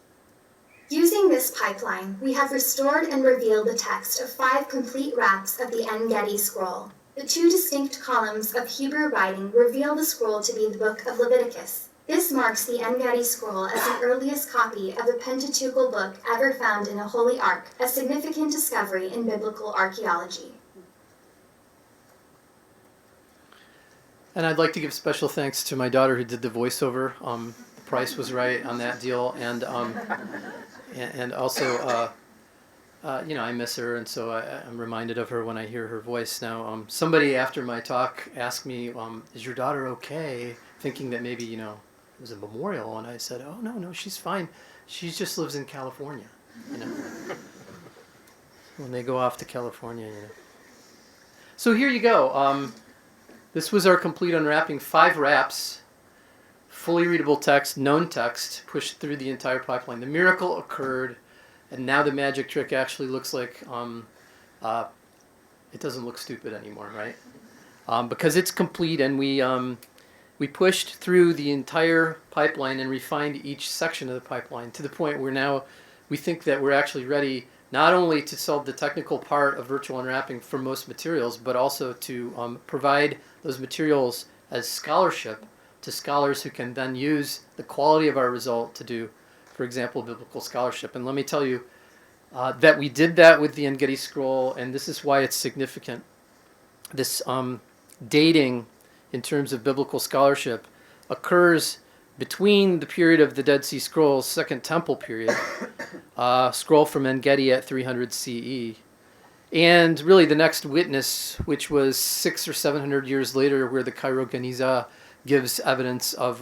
Using this pipeline, we have restored and revealed the text of 5 complete wraps of the En-Gedi scroll. The 2 distinct columns of Hebrew writing reveal the scroll to be the book of Leviticus. This marks the En-Gedi scroll as the earliest copy of a Pentateuchal book ever found in a holy ark, a significant discovery in biblical archaeology. And I'd like to give special thanks to my daughter who did the voiceover. The price was right on that deal, and also, I miss her, and so I'm reminded of her when I hear her voice. Now, somebody after my talk asked me, "Is your daughter okay?" Thinking that maybe it was a memorial, and I said, "Oh no, she's fine. She just lives in California." When they go off to California, So here you go. This was our complete unwrapping. 5 wraps, fully readable text, known text, pushed through the entire pipeline. The miracle occurred, and now the magic trick actually looks like it doesn't look stupid anymore, right? Because it's complete, and we pushed through the entire pipeline and refined each section of the pipeline to the point where now we think that we're actually ready not only to solve the technical part of virtual unwrapping for most materials, but also to provide those materials as scholarship to scholars who can then use the quality of our result to do, for example, biblical scholarship. And let me tell you that we did that with the En-Gedi scroll, and this is why it's significant. This dating in terms of biblical scholarship occurs between the period of the Dead Sea Scrolls, Second Temple period, scroll from En-Gedi at 300 CE, and really the next witness, which was 600 or 700 years later, where the Cairo Geniza gives evidence of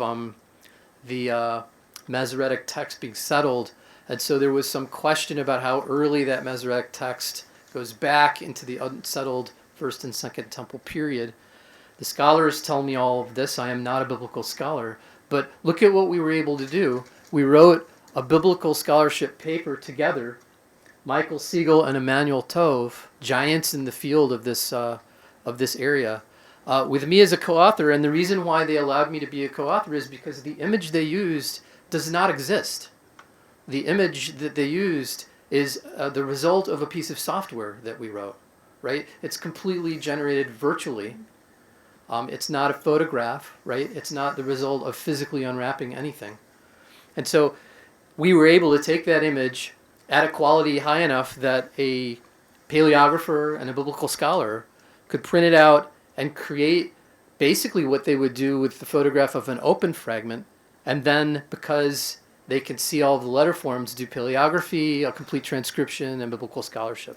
the Masoretic text being settled. And so there was some question about how early that Masoretic text goes back into the unsettled First and Second Temple period. The scholars tell me all of this. I am not a biblical scholar. But look at what we were able to do. We wrote a biblical scholarship paper together, Michael Siegel and Emmanuel Tove, giants in the field of this area, with me as a co-author. And the reason why they allowed me to be a co-author is because the image they used does not exist. The image that they used is the result of a piece of software that we wrote, right? It's completely generated virtually. It's not a photograph, right? It's not the result of physically unwrapping anything. And so we were able to take that image at a quality high enough that a paleographer and a biblical scholar could print it out and create basically what they would do with the photograph of an open fragment, and then, because they can see all of the letter forms, do paleography, a complete transcription, and biblical scholarship.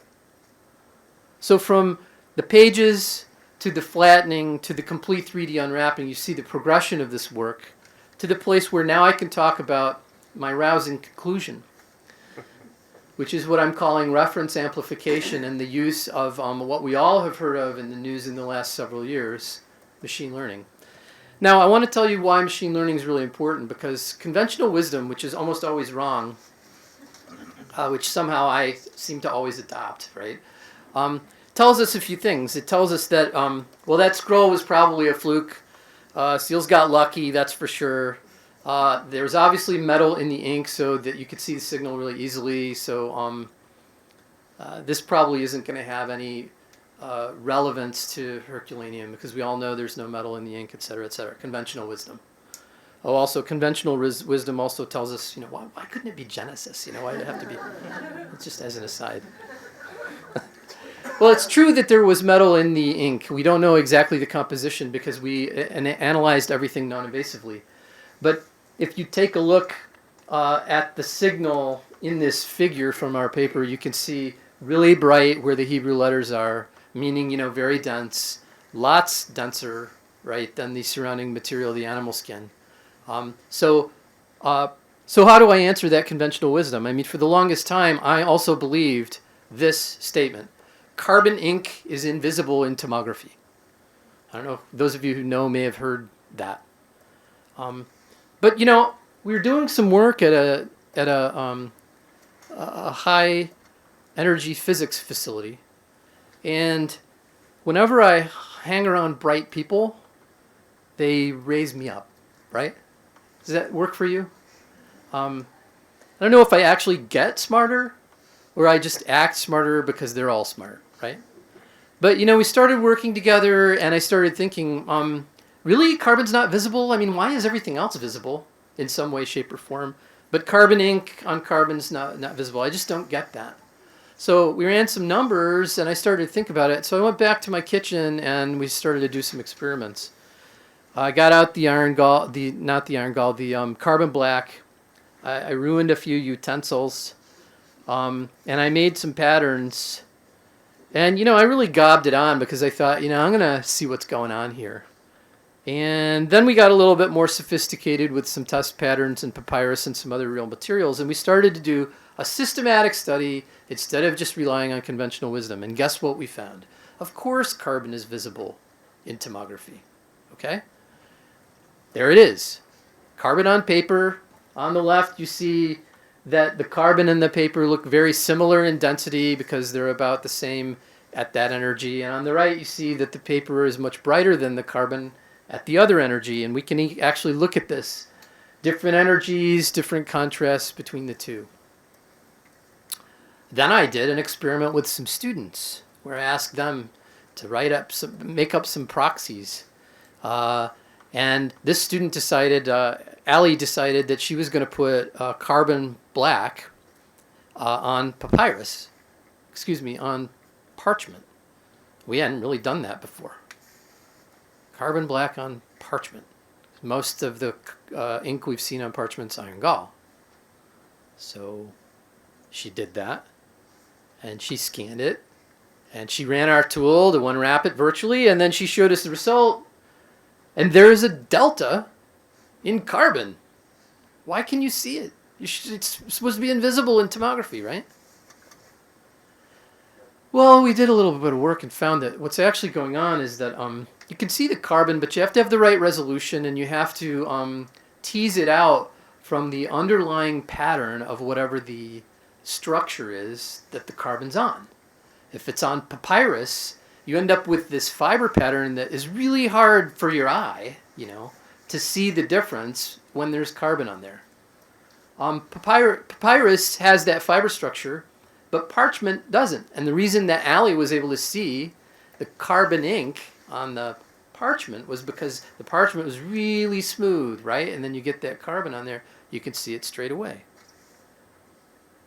So from the pages to the flattening to the complete 3D unwrapping, you see the progression of this work to the place where now I can talk about my rousing conclusion, which is what I'm calling reference amplification and the use of what we all have heard of in the news in the last several years, machine learning. Now, I want to tell you why machine learning is really important, because conventional wisdom, which is almost always wrong, which somehow I seem to always adopt, right, tells us a few things. It tells us that, well, that scroll was probably a fluke. Seales got lucky, that's for sure. There's obviously metal in the ink so that you could see the signal really easily. So this probably isn't going to have any relevance to Herculaneum, because we all know there's no metal in the ink, et cetera, et cetera. Conventional wisdom. Oh, also conventional wisdom also tells us, why couldn't it be Genesis? Why did it have to be? It's just as an aside. Well, it's true that there was metal in the ink. We don't know exactly the composition because we analyzed everything non-invasively. But if you take a look at the signal in this figure from our paper, you can see really bright where the Hebrew letters are, meaning, very dense, lots denser, right, than the surrounding material, the animal skin. So how do I answer that conventional wisdom? I mean, for the longest time, I also believed this statement: carbon ink is invisible in tomography. I don't know, those of you who know may have heard that. But we were doing some work at a high energy physics facility, and whenever I hang around bright people, they raise me up, right? Does that work for you? I don't know if I actually get smarter or I just act smarter because they're all smart, right? But we started working together, and I started thinking, really, carbon's not visible? I mean, why is everything else visible in some way, shape, or form? But carbon ink on carbon's not visible. I just don't get that. So we ran some numbers, and I started to think about it. So I went back to my kitchen, and we started to do some experiments. I got out the carbon black. I ruined a few utensils, and I made some patterns. And, I really gobbed it on because I thought, I'm going to see what's going on here. And then we got a little bit more sophisticated with some test patterns and papyrus and some other real materials. And we started to do a systematic study instead of just relying on conventional wisdom. And guess what we found? Of course, carbon is visible in tomography. Okay? There it is. Carbon on paper. On the left, you see that the carbon and the paper look very similar in density because they're about the same at that energy. And on the right, you see that the paper is much brighter than the carbon at the other energy. And we can actually look at this. Different energies, different contrasts between the two. Then I did an experiment with some students where I asked them to make up some proxies. And this student decided, Allie decided that she was going to put carbon black on papyrus, on parchment. We hadn't really done that before. Carbon black on parchment. Most of the ink we've seen on parchment's iron gall. So she did that, and she scanned it, and she ran our tool to unwrap it virtually, and then she showed us the result. And there is a delta in carbon. Why can you see it? It's supposed to be invisible in tomography, right? Well, we did a little bit of work and found that what's actually going on is that you can see the carbon, but you have to have the right resolution, and you have to tease it out from the underlying pattern of whatever the structure is that the carbon's on. If it's on papyrus, you end up with this fiber pattern that is really hard for your eye, to see the difference when there's carbon on there. Papyrus has that fiber structure, but parchment doesn't. And the reason that Allie was able to see the carbon ink on the parchment was because the parchment was really smooth, right? And then you get that carbon on there, you can see it straight away.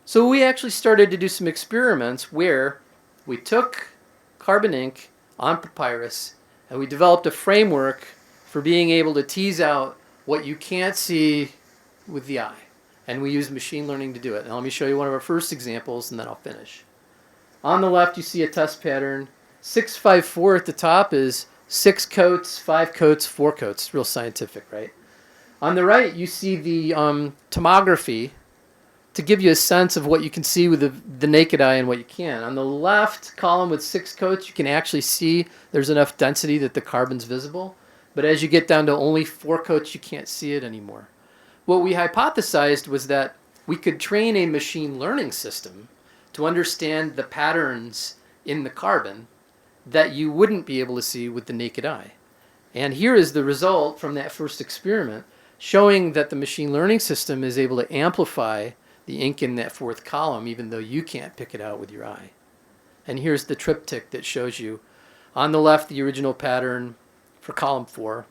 So we actually started to do some experiments where we took carbon ink on papyrus and we developed a framework for being able to tease out what you can't see with the eye. And we used machine learning to do it. Now let me show you one of our first examples and then I'll finish. On the left you see a test pattern. 654 at the top is 6 coats, 5 coats, 4 coats. Real scientific, right? On the right you see the tomography to give you a sense of what you can see with the naked eye and what you can. On the left column with 6 coats, you can actually see there's enough density that the carbon's visible. But as you get down to only 4 coats, you can't see it anymore. What we hypothesized was that we could train a machine learning system to understand the patterns in the carbon that you wouldn't be able to see with the naked eye. And here is the result from that first experiment, showing that the machine learning system is able to amplify the ink in that 4th column, even though you can't pick it out with your eye. And here's the triptych that shows you on the left the original pattern for column 4,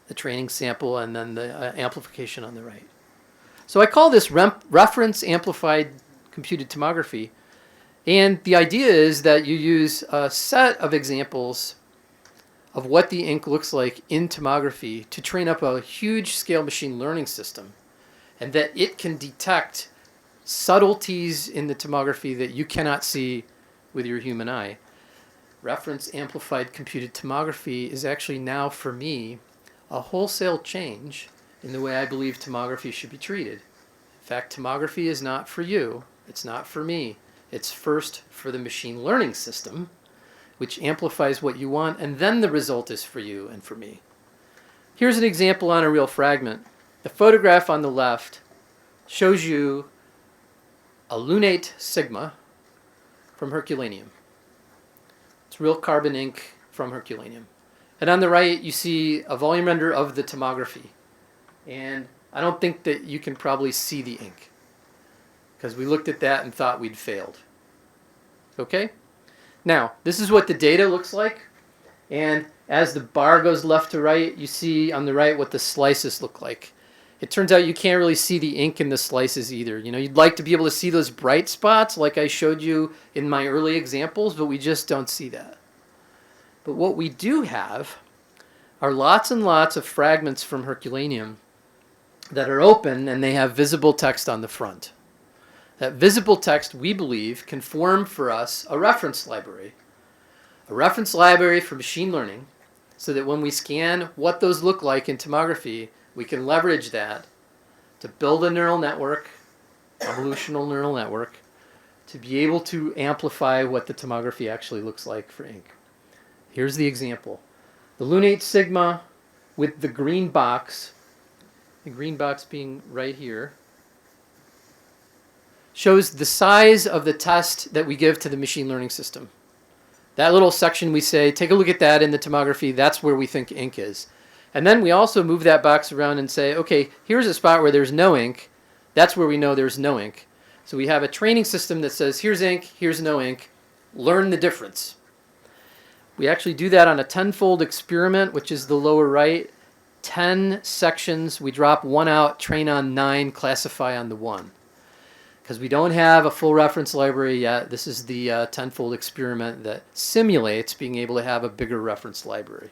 the training sample, and then the amplification on the right. So I call this reference-amplified computed tomography. And the idea is that you use a set of examples of what the ink looks like in tomography to train up a huge scale machine learning system, and that it can detect subtleties in the tomography that you cannot see with your human eye. Reference-amplified computed tomography is actually now, for me, a wholesale change in the way I believe tomography should be treated. In fact, tomography is not for you. It's not for me. It's first for the machine learning system, which amplifies what you want, and then the result is for you and for me. Here's an example on a real fragment. The photograph on the left shows you a lunate sigma from Herculaneum. It's real carbon ink from Herculaneum. And on the right, you see a volume render of the tomography. And I don't think that you can probably see the ink, because we looked at that and thought we'd failed. Okay? Now, this is what the data looks like. And as the bar goes left to right, you see on the right what the slices look like. It turns out you can't really see the ink in the slices either. You'd like to be able to see those bright spots like I showed you in my early examples, but we just don't see that. But what we do have are lots and lots of fragments from Herculaneum that are open and they have visible text on the front. That visible text, we believe, can form for us a reference library for machine learning, so that when we scan what those look like in tomography, we can leverage that to build a neural network, evolutional neural network, to be able to amplify what the tomography actually looks like for ink. Here's the example. The lunate sigma with the green box being right here, shows the size of the test that we give to the machine learning system. That little section we say, take a look at that in the tomography, that's where we think ink is. And then we also move that box around and say, okay, here's a spot where there's no ink. That's where we know there's no ink. So we have a training system that says, here's ink, here's no ink. Learn the difference. We actually do that on a 10-fold experiment, which is the lower right. 10 sections, we drop 1 out, train on 9, classify on the 1. Because we don't have a full reference library yet, this is the 10-fold experiment that simulates being able to have a bigger reference library.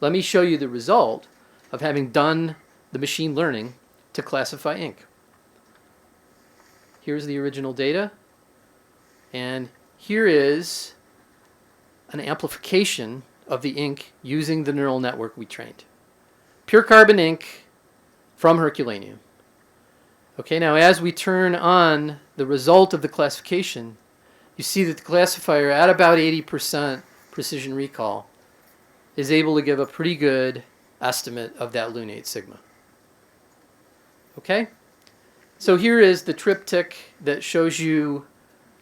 Let me show you the result of having done the machine learning to classify ink. Here's the original data, and here is an amplification of the ink using the neural network we trained. Pure carbon ink from Herculaneum. Okay, now as we turn on the result of the classification, you see that the classifier at about 80% precision recall is able to give a pretty good estimate of that lunate sigma. Okay? So here is the triptych that shows you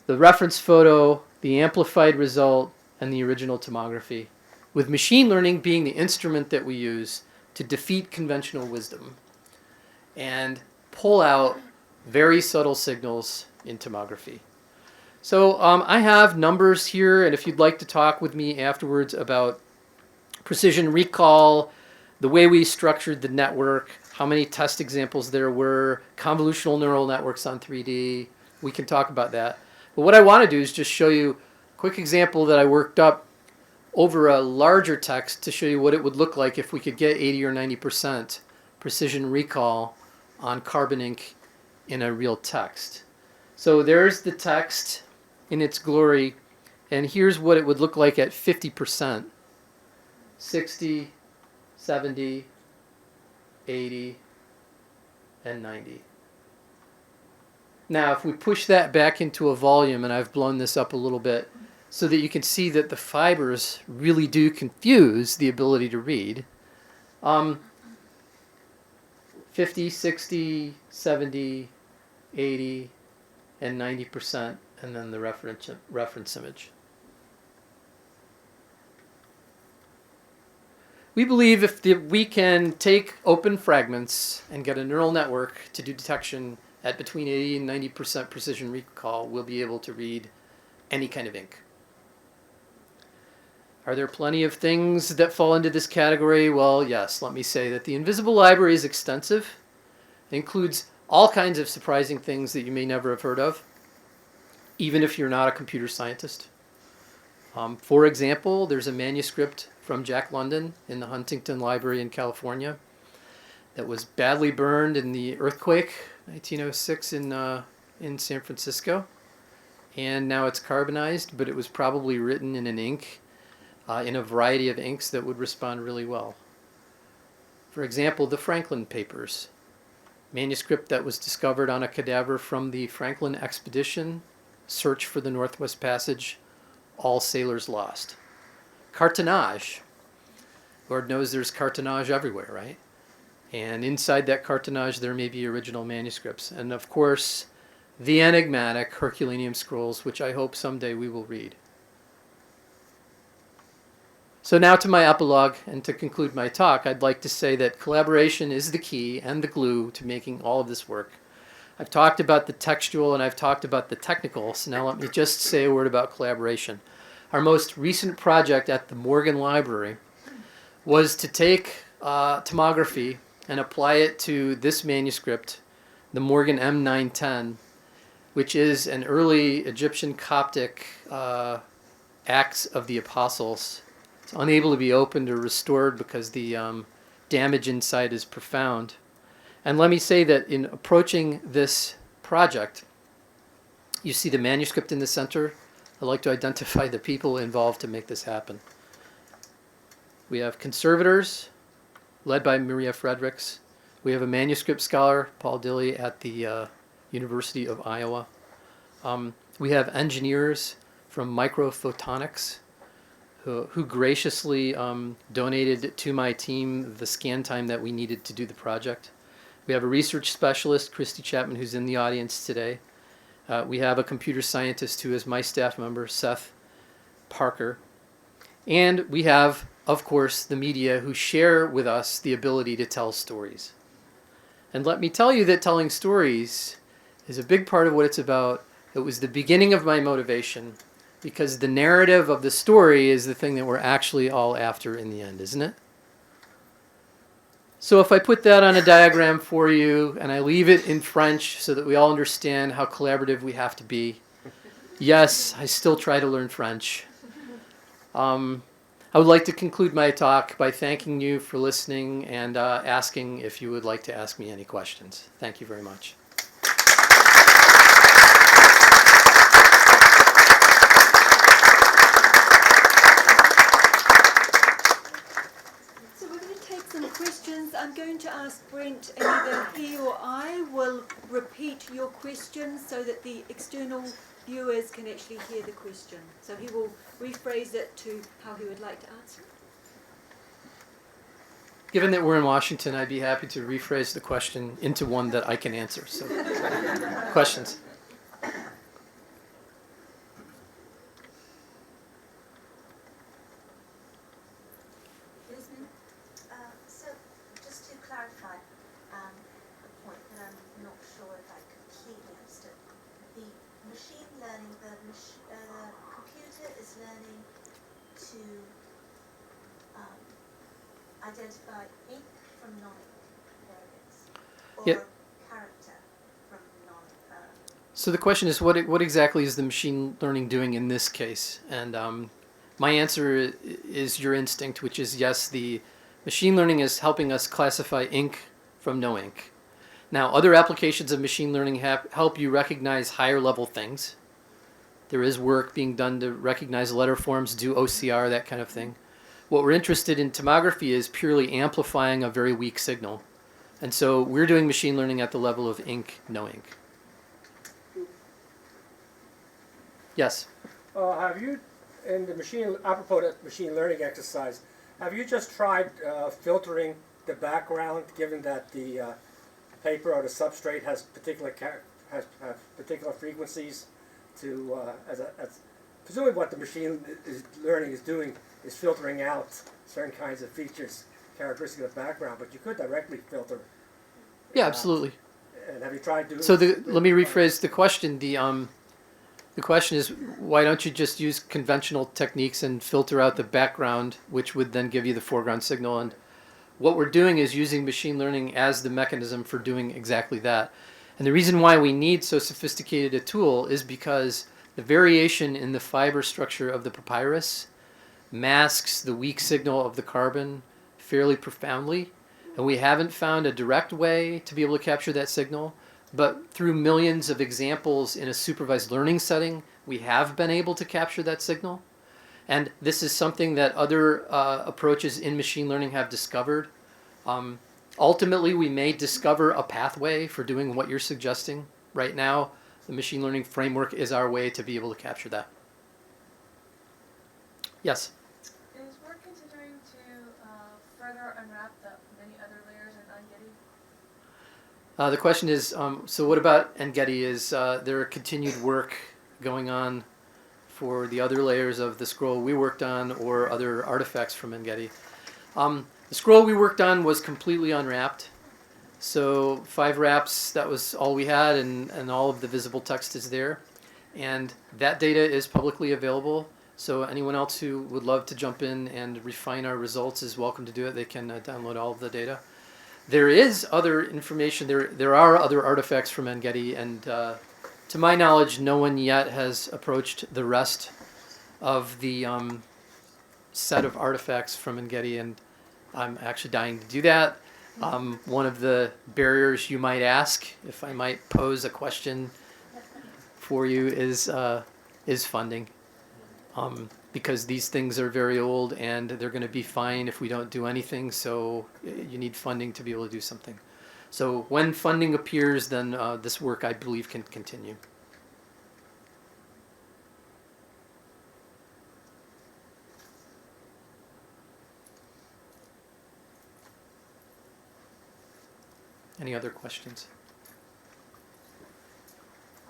the reference photo, the amplified result, and the original tomography, with machine learning being the instrument that we use to defeat conventional wisdom and pull out very subtle signals in tomography. So I have numbers here, and if you'd like to talk with me afterwards about precision recall, the way we structured the network, how many test examples there were, convolutional neural networks on 3D, we can talk about that. But what I want to do is just show you a quick example that I worked up over a larger text to show you what it would look like if we could get 80 or 90% precision recall on carbon ink in a real text. So there's the text in its glory, and here's what it would look like at 50%. 60, 70, 80, and 90. Now, if we push that back into a volume, and I've blown this up a little bit so that you can see that the fibers really do confuse the ability to read, 50, 60, 70, 80, and 90%, and then the reference image. We believe if we can take open fragments and get a neural network to do detection at between 80 and 90% precision recall, we'll be able to read any kind of ink. Are there plenty of things that fall into this category? Well, yes. Let me say that the Invisible Library is extensive. It includes all kinds of surprising things that you may never have heard of, even if you're not a computer scientist. For example, there's a manuscript from Jack London in the Huntington Library in California that was badly burned in the earthquake, 1906 in San Francisco. And now it's carbonized, but it was probably written in an ink, in a variety of inks that would respond really well. For example, the Franklin Papers, manuscript that was discovered on a cadaver from the Franklin expedition, search for the Northwest Passage, all sailors lost. Cartonnage. Lord knows there's cartonnage everywhere, right? And inside that cartonnage there may be original manuscripts. And of course, the enigmatic Herculaneum scrolls, which I hope someday we will read. So now to my epilogue, and to conclude my talk, I'd like to say that collaboration is the key and the glue to making all of this work. I've talked about the textual and I've talked about the technical, so now let me just say a word about collaboration. Our most recent project at the Morgan Library was to take tomography and apply it to this manuscript, the Morgan M910, which is an early Egyptian Coptic Acts of the Apostles. It's unable to be opened or restored because the damage inside is profound. And let me say that in approaching this project, you see the manuscript in the center. I'd like to identify the people involved to make this happen. We have conservators, led by Maria Fredericks. We have a manuscript scholar, Paul Dilley, at the University of Iowa. We have engineers from Microphotonics who graciously donated to my team the scan time that we needed to do the project. We have a research specialist, Christy Chapman, who's in the audience today. We have a computer scientist who is my staff member, Seth Parker. And we have, of course, the media who share with us the ability to tell stories. And let me tell you that telling stories is a big part of what it's about. It was the beginning of my motivation, because the narrative of the story is the thing that we're actually all after in the end, isn't it? So if I put that on a diagram for you and I leave it in French so that we all understand how collaborative we have to be. Yes, I still try to learn French. I would like to conclude my talk by thanking you for listening and asking if you would like to ask me any questions. Thank you very much. Questions. I'm going to ask Brent, and either he or I will repeat your question so that the external viewers can actually hear the question. So he will rephrase it to how he would like to answer it. Given that we're in Washington, I'd be happy to rephrase the question into one that I can answer. So, questions? So, just to clarify a point that I'm not sure if I completely understood. The machine learning, the computer is learning to identify ink from non-ink, there it is, or Yep. character from non. So the question is, what exactly is the machine learning doing in this case? And my answer is your instinct, which is yes, the machine learning is helping us classify ink from no ink. Now, other applications of machine learning help you recognize higher level things. There is work being done to recognize letter forms, do OCR, that kind of thing. What we're interested in tomography is purely amplifying a very weak signal. And so we're doing machine learning at the level of ink, no ink. Yes? Have you, in the apropos that machine learning exercise, have you just tried filtering the background, given that the paper or the substrate has particular frequencies to, presumably what the machine learning is doing is filtering out certain kinds of features characteristic of the background, but you could directly filter. Yeah, absolutely. And have you tried doing? So let me rephrase the question. The question is, why don't you just use conventional techniques and filter out the background, which would then give you the foreground signal? And what we're doing is using machine learning as the mechanism for doing exactly that. And the reason why we need so sophisticated a tool is because the variation in the fiber structure of the papyrus masks the weak signal of the carbon fairly profoundly. And we haven't found a direct way to be able to capture that signal. But through millions of examples in a supervised learning setting, we have been able to capture that signal. And this is something that other approaches in machine learning have discovered. Ultimately, we may discover a pathway for doing what you're suggesting. Right now, the machine learning framework is our way to be able to capture that. Yes? Is work continuing to further unwrap the many other layers in Ungetty? The question is, so what about Engetty? Is there continued work going on for the other layers of the scroll we worked on or other artifacts from Engetty? The scroll we worked on was completely unwrapped. So 5 wraps, that was all we had, and all of the visible text is there. And that data is publicly available. So anyone else who would love to jump in and refine our results is welcome to do it. They can download all of the data. There is other information. There are other artifacts from Engetty, and to my knowledge, no one yet has approached the rest of the set of artifacts from Engetty, and I'm actually dying to do that. One of the barriers you might ask, if I might pose a question for you, is funding. Because these things are very old and they're going to be fine if we don't do anything, so you need funding to be able to do something. So when funding appears, then this work, I believe, can continue. Any other questions?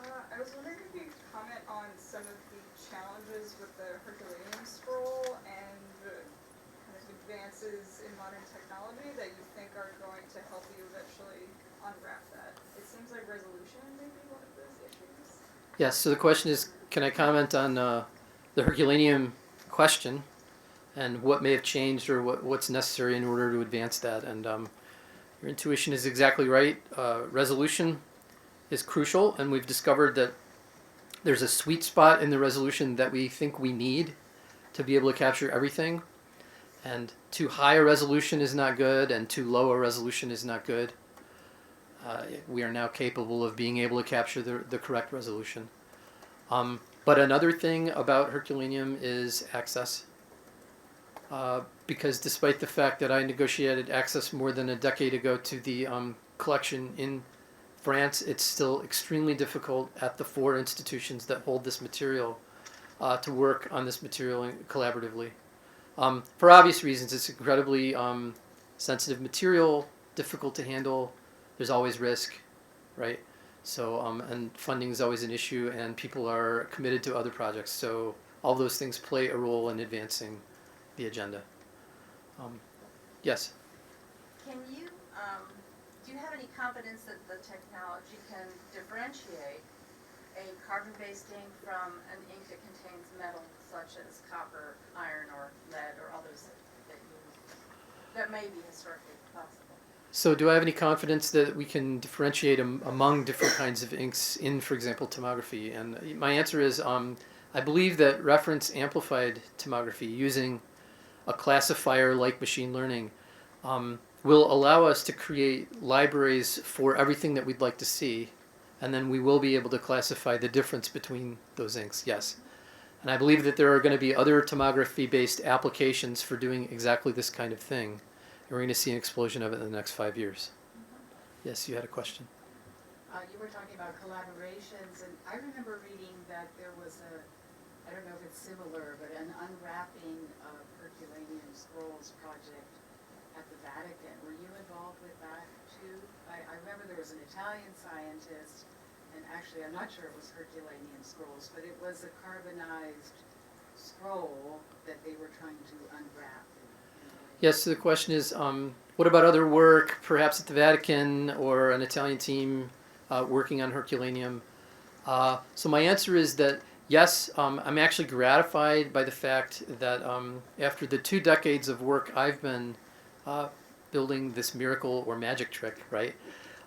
I was wondering if you could comment on some of the challenges with the Herculaneum scroll and kind of advances in modern technology that you think are going to help you eventually unwrap that. It seems like resolution may be one of those issues. Yes, so the question is, can I comment on the Herculaneum question and what may have changed or what's necessary in order to advance that? And your intuition is exactly right. Resolution is crucial, and we've discovered that there's a sweet spot in the resolution that we think we need to be able to capture everything. And too high a resolution is not good, and too low a resolution is not good. We are now capable of being able to capture the correct resolution. But another thing about Herculaneum is access. Because despite the fact that I negotiated access more than a decade ago to the collection in France, it's still extremely difficult at the 4 institutions that hold this material to work on this material collaboratively. For obvious reasons, it's incredibly sensitive material, difficult to handle. There's always risk, right? So, and funding is always an issue, and people are committed to other projects. So all those things play a role in advancing the agenda. Yes? Can you, do you have any confidence that the technology can differentiate a carbon-based ink from an ink that contains metal, such as copper, iron, or lead, or others that may be historically possible? So do I have any confidence that we can differentiate among different kinds of inks in, for example, tomography? And my answer is I believe that reference-amplified tomography using a classifier like machine learning will allow us to create libraries for everything that we'd like to see, and then we will be able to classify the difference between those inks, yes. And I believe that there are going to be other tomography-based applications for doing exactly this kind of thing. And we're going to see an explosion of it in the next 5 years. Yes, you had a question. You were talking about collaborations, and I remember reading that there was I don't know if it's similar, but an unwrapping of Herculaneum scrolls project at the Vatican. Were you involved with that too? I remember there was an Italian scientist, and actually I'm not sure it was Herculaneum scrolls, but it was a carbonized scroll that they were trying to unwrap. Yes, so the question is, what about other work, perhaps at the Vatican or an Italian team working on Herculaneum? So my answer is that yes, I'm actually gratified by the fact that after the 2 decades of work I've been building this miracle or magic trick, right?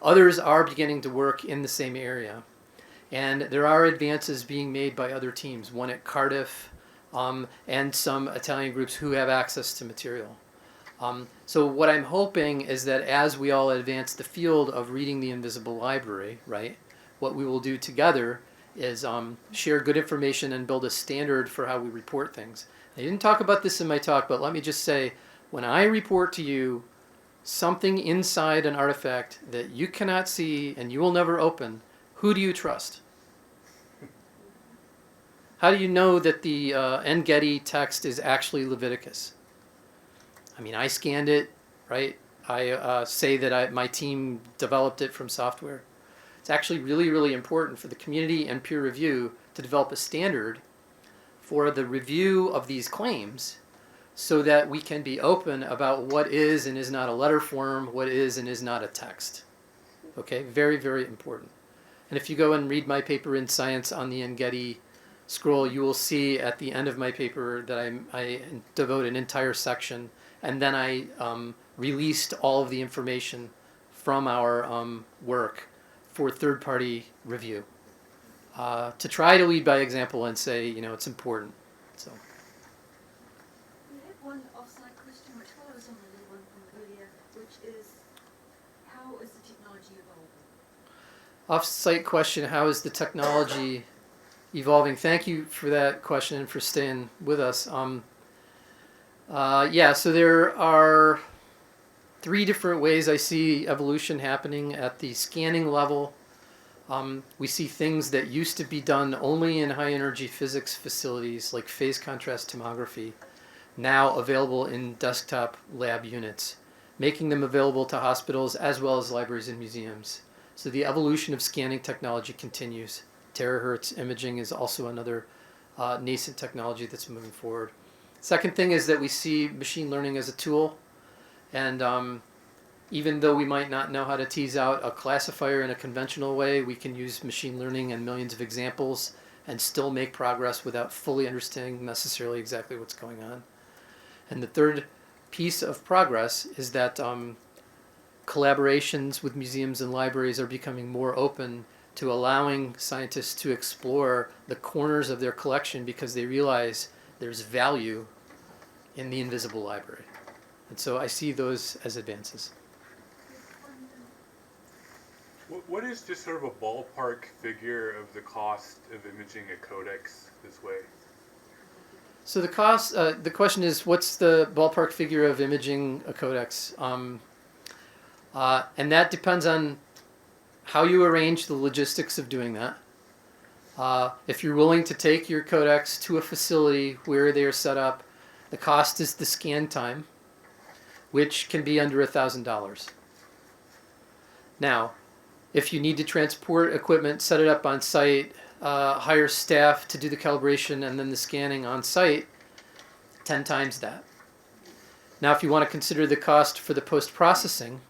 Others are beginning to work in the same area. And there are advances being made by other teams, one at Cardiff and some Italian groups who have access to material. So what I'm hoping is that as we all advance the field of reading the invisible library, right, what we will do together is share good information and build a standard for how we report things. I didn't talk about this in my talk, but let me just say, when I report to you something inside an artifact that you cannot see and you will never open, who do you trust? How do you know that the En-Getty text is actually Leviticus? I mean, I scanned it, right? I say that my team developed it from software. It's actually really, really important for the community and peer review to develop a standard for the review of these claims so that we can be open about what is and is not a letter form, what is and is not a text. Okay, very, very important. And if you go and read my paper in Science on the En-Getty scroll, you will see at the end of my paper that I devote an entire section, and then I released all of the information from our work for third-party review to try to lead by example and say, you know, it's important. So. We have one off-site question which follows on the one from earlier, which is, how is the technology evolving? Off-site question, how is the technology evolving? Thank you for that question and for staying with us. Yeah, so there are 3 different ways I see evolution happening at the scanning level. We see things that used to be done only in high-energy physics facilities like phase contrast tomography now available in desktop lab units, making them available to hospitals as well as libraries and museums. So the evolution of scanning technology continues. Terahertz imaging is also another nascent technology that's moving forward. Second thing is that we see machine learning as a tool, and even though we might not know how to tease out a classifier in a conventional way, we can use machine learning and millions of examples and still make progress without fully understanding necessarily exactly what's going on. And the third piece of progress is that collaborations with museums and libraries are becoming more open to allowing scientists to explore the corners of their collection because they realize there's value in the invisible library. And so I see those as advances. What is just sort of a ballpark figure of the cost of imaging a codex this way? So the cost, the question is, what's the ballpark figure of imaging a codex? And that depends on how you arrange the logistics of doing that. If you're willing to take your codecs to a facility where they are set up, the cost is the scan time, which can be under $1,000. Now, if you need to transport equipment, set it up on site, hire staff to do the calibration and then the scanning on site, 10 times that. Now, if you want to consider the cost for the post-processing,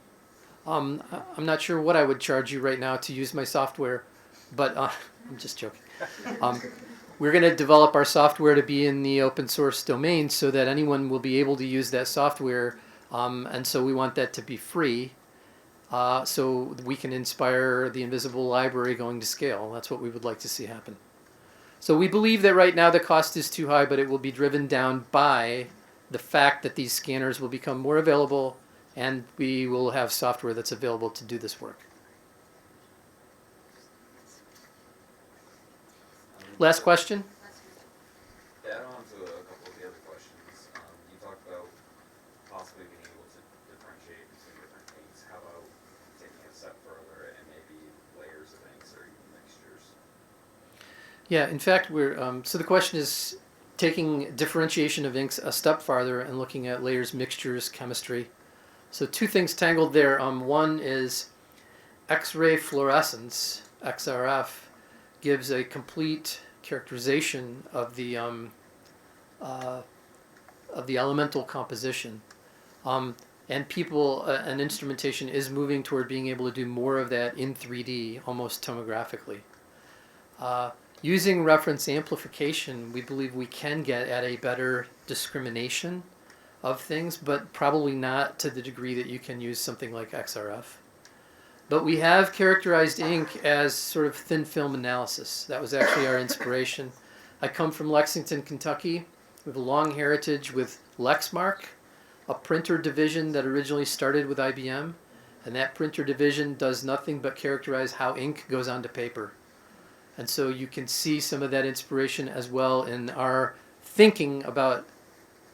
I'm not sure what I would charge you right now to use my software, but I'm just joking. We're going to develop our software to be in the open source domain so that anyone will be able to use that software, and so we want that to be free so we can inspire the invisible library going to scale. That's what we would like to see happen. So we believe that right now the cost is too high, but it will be driven down by the fact that these scanners will become more available and we will have software that's available to do this work. Last question? To add on to a couple of the other questions, you talked about possibly being able to differentiate between different inks. How about taking it a step further and maybe layers of inks or even mixtures? Yeah, in fact, so the question is taking differentiation of inks a step farther and looking at layers, mixtures, chemistry. So two things tangled there. One is X-ray fluorescence, XRF, gives a complete characterization of the elemental composition. And people and instrumentation is moving toward being able to do more of that in 3D, almost tomographically. Using reference amplification, we believe we can get at a better discrimination of things, but probably not to the degree that you can use something like XRF. But we have characterized ink as sort of thin film analysis. That was actually our inspiration. I come from Lexington, Kentucky. We have a long heritage with Lexmark, a printer division that originally started with IBM. And that printer division does nothing but characterize how ink goes onto paper. And so you can see some of that inspiration as well in our thinking about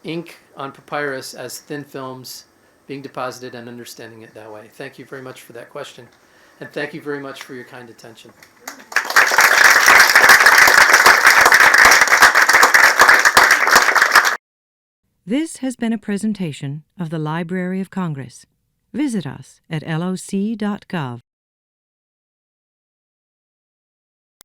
ink on papyrus as thin films being deposited and understanding it that way. Thank you very much for that question. And thank you very much for your kind attention. This has been a presentation of the Library of Congress. Visit us at loc.gov.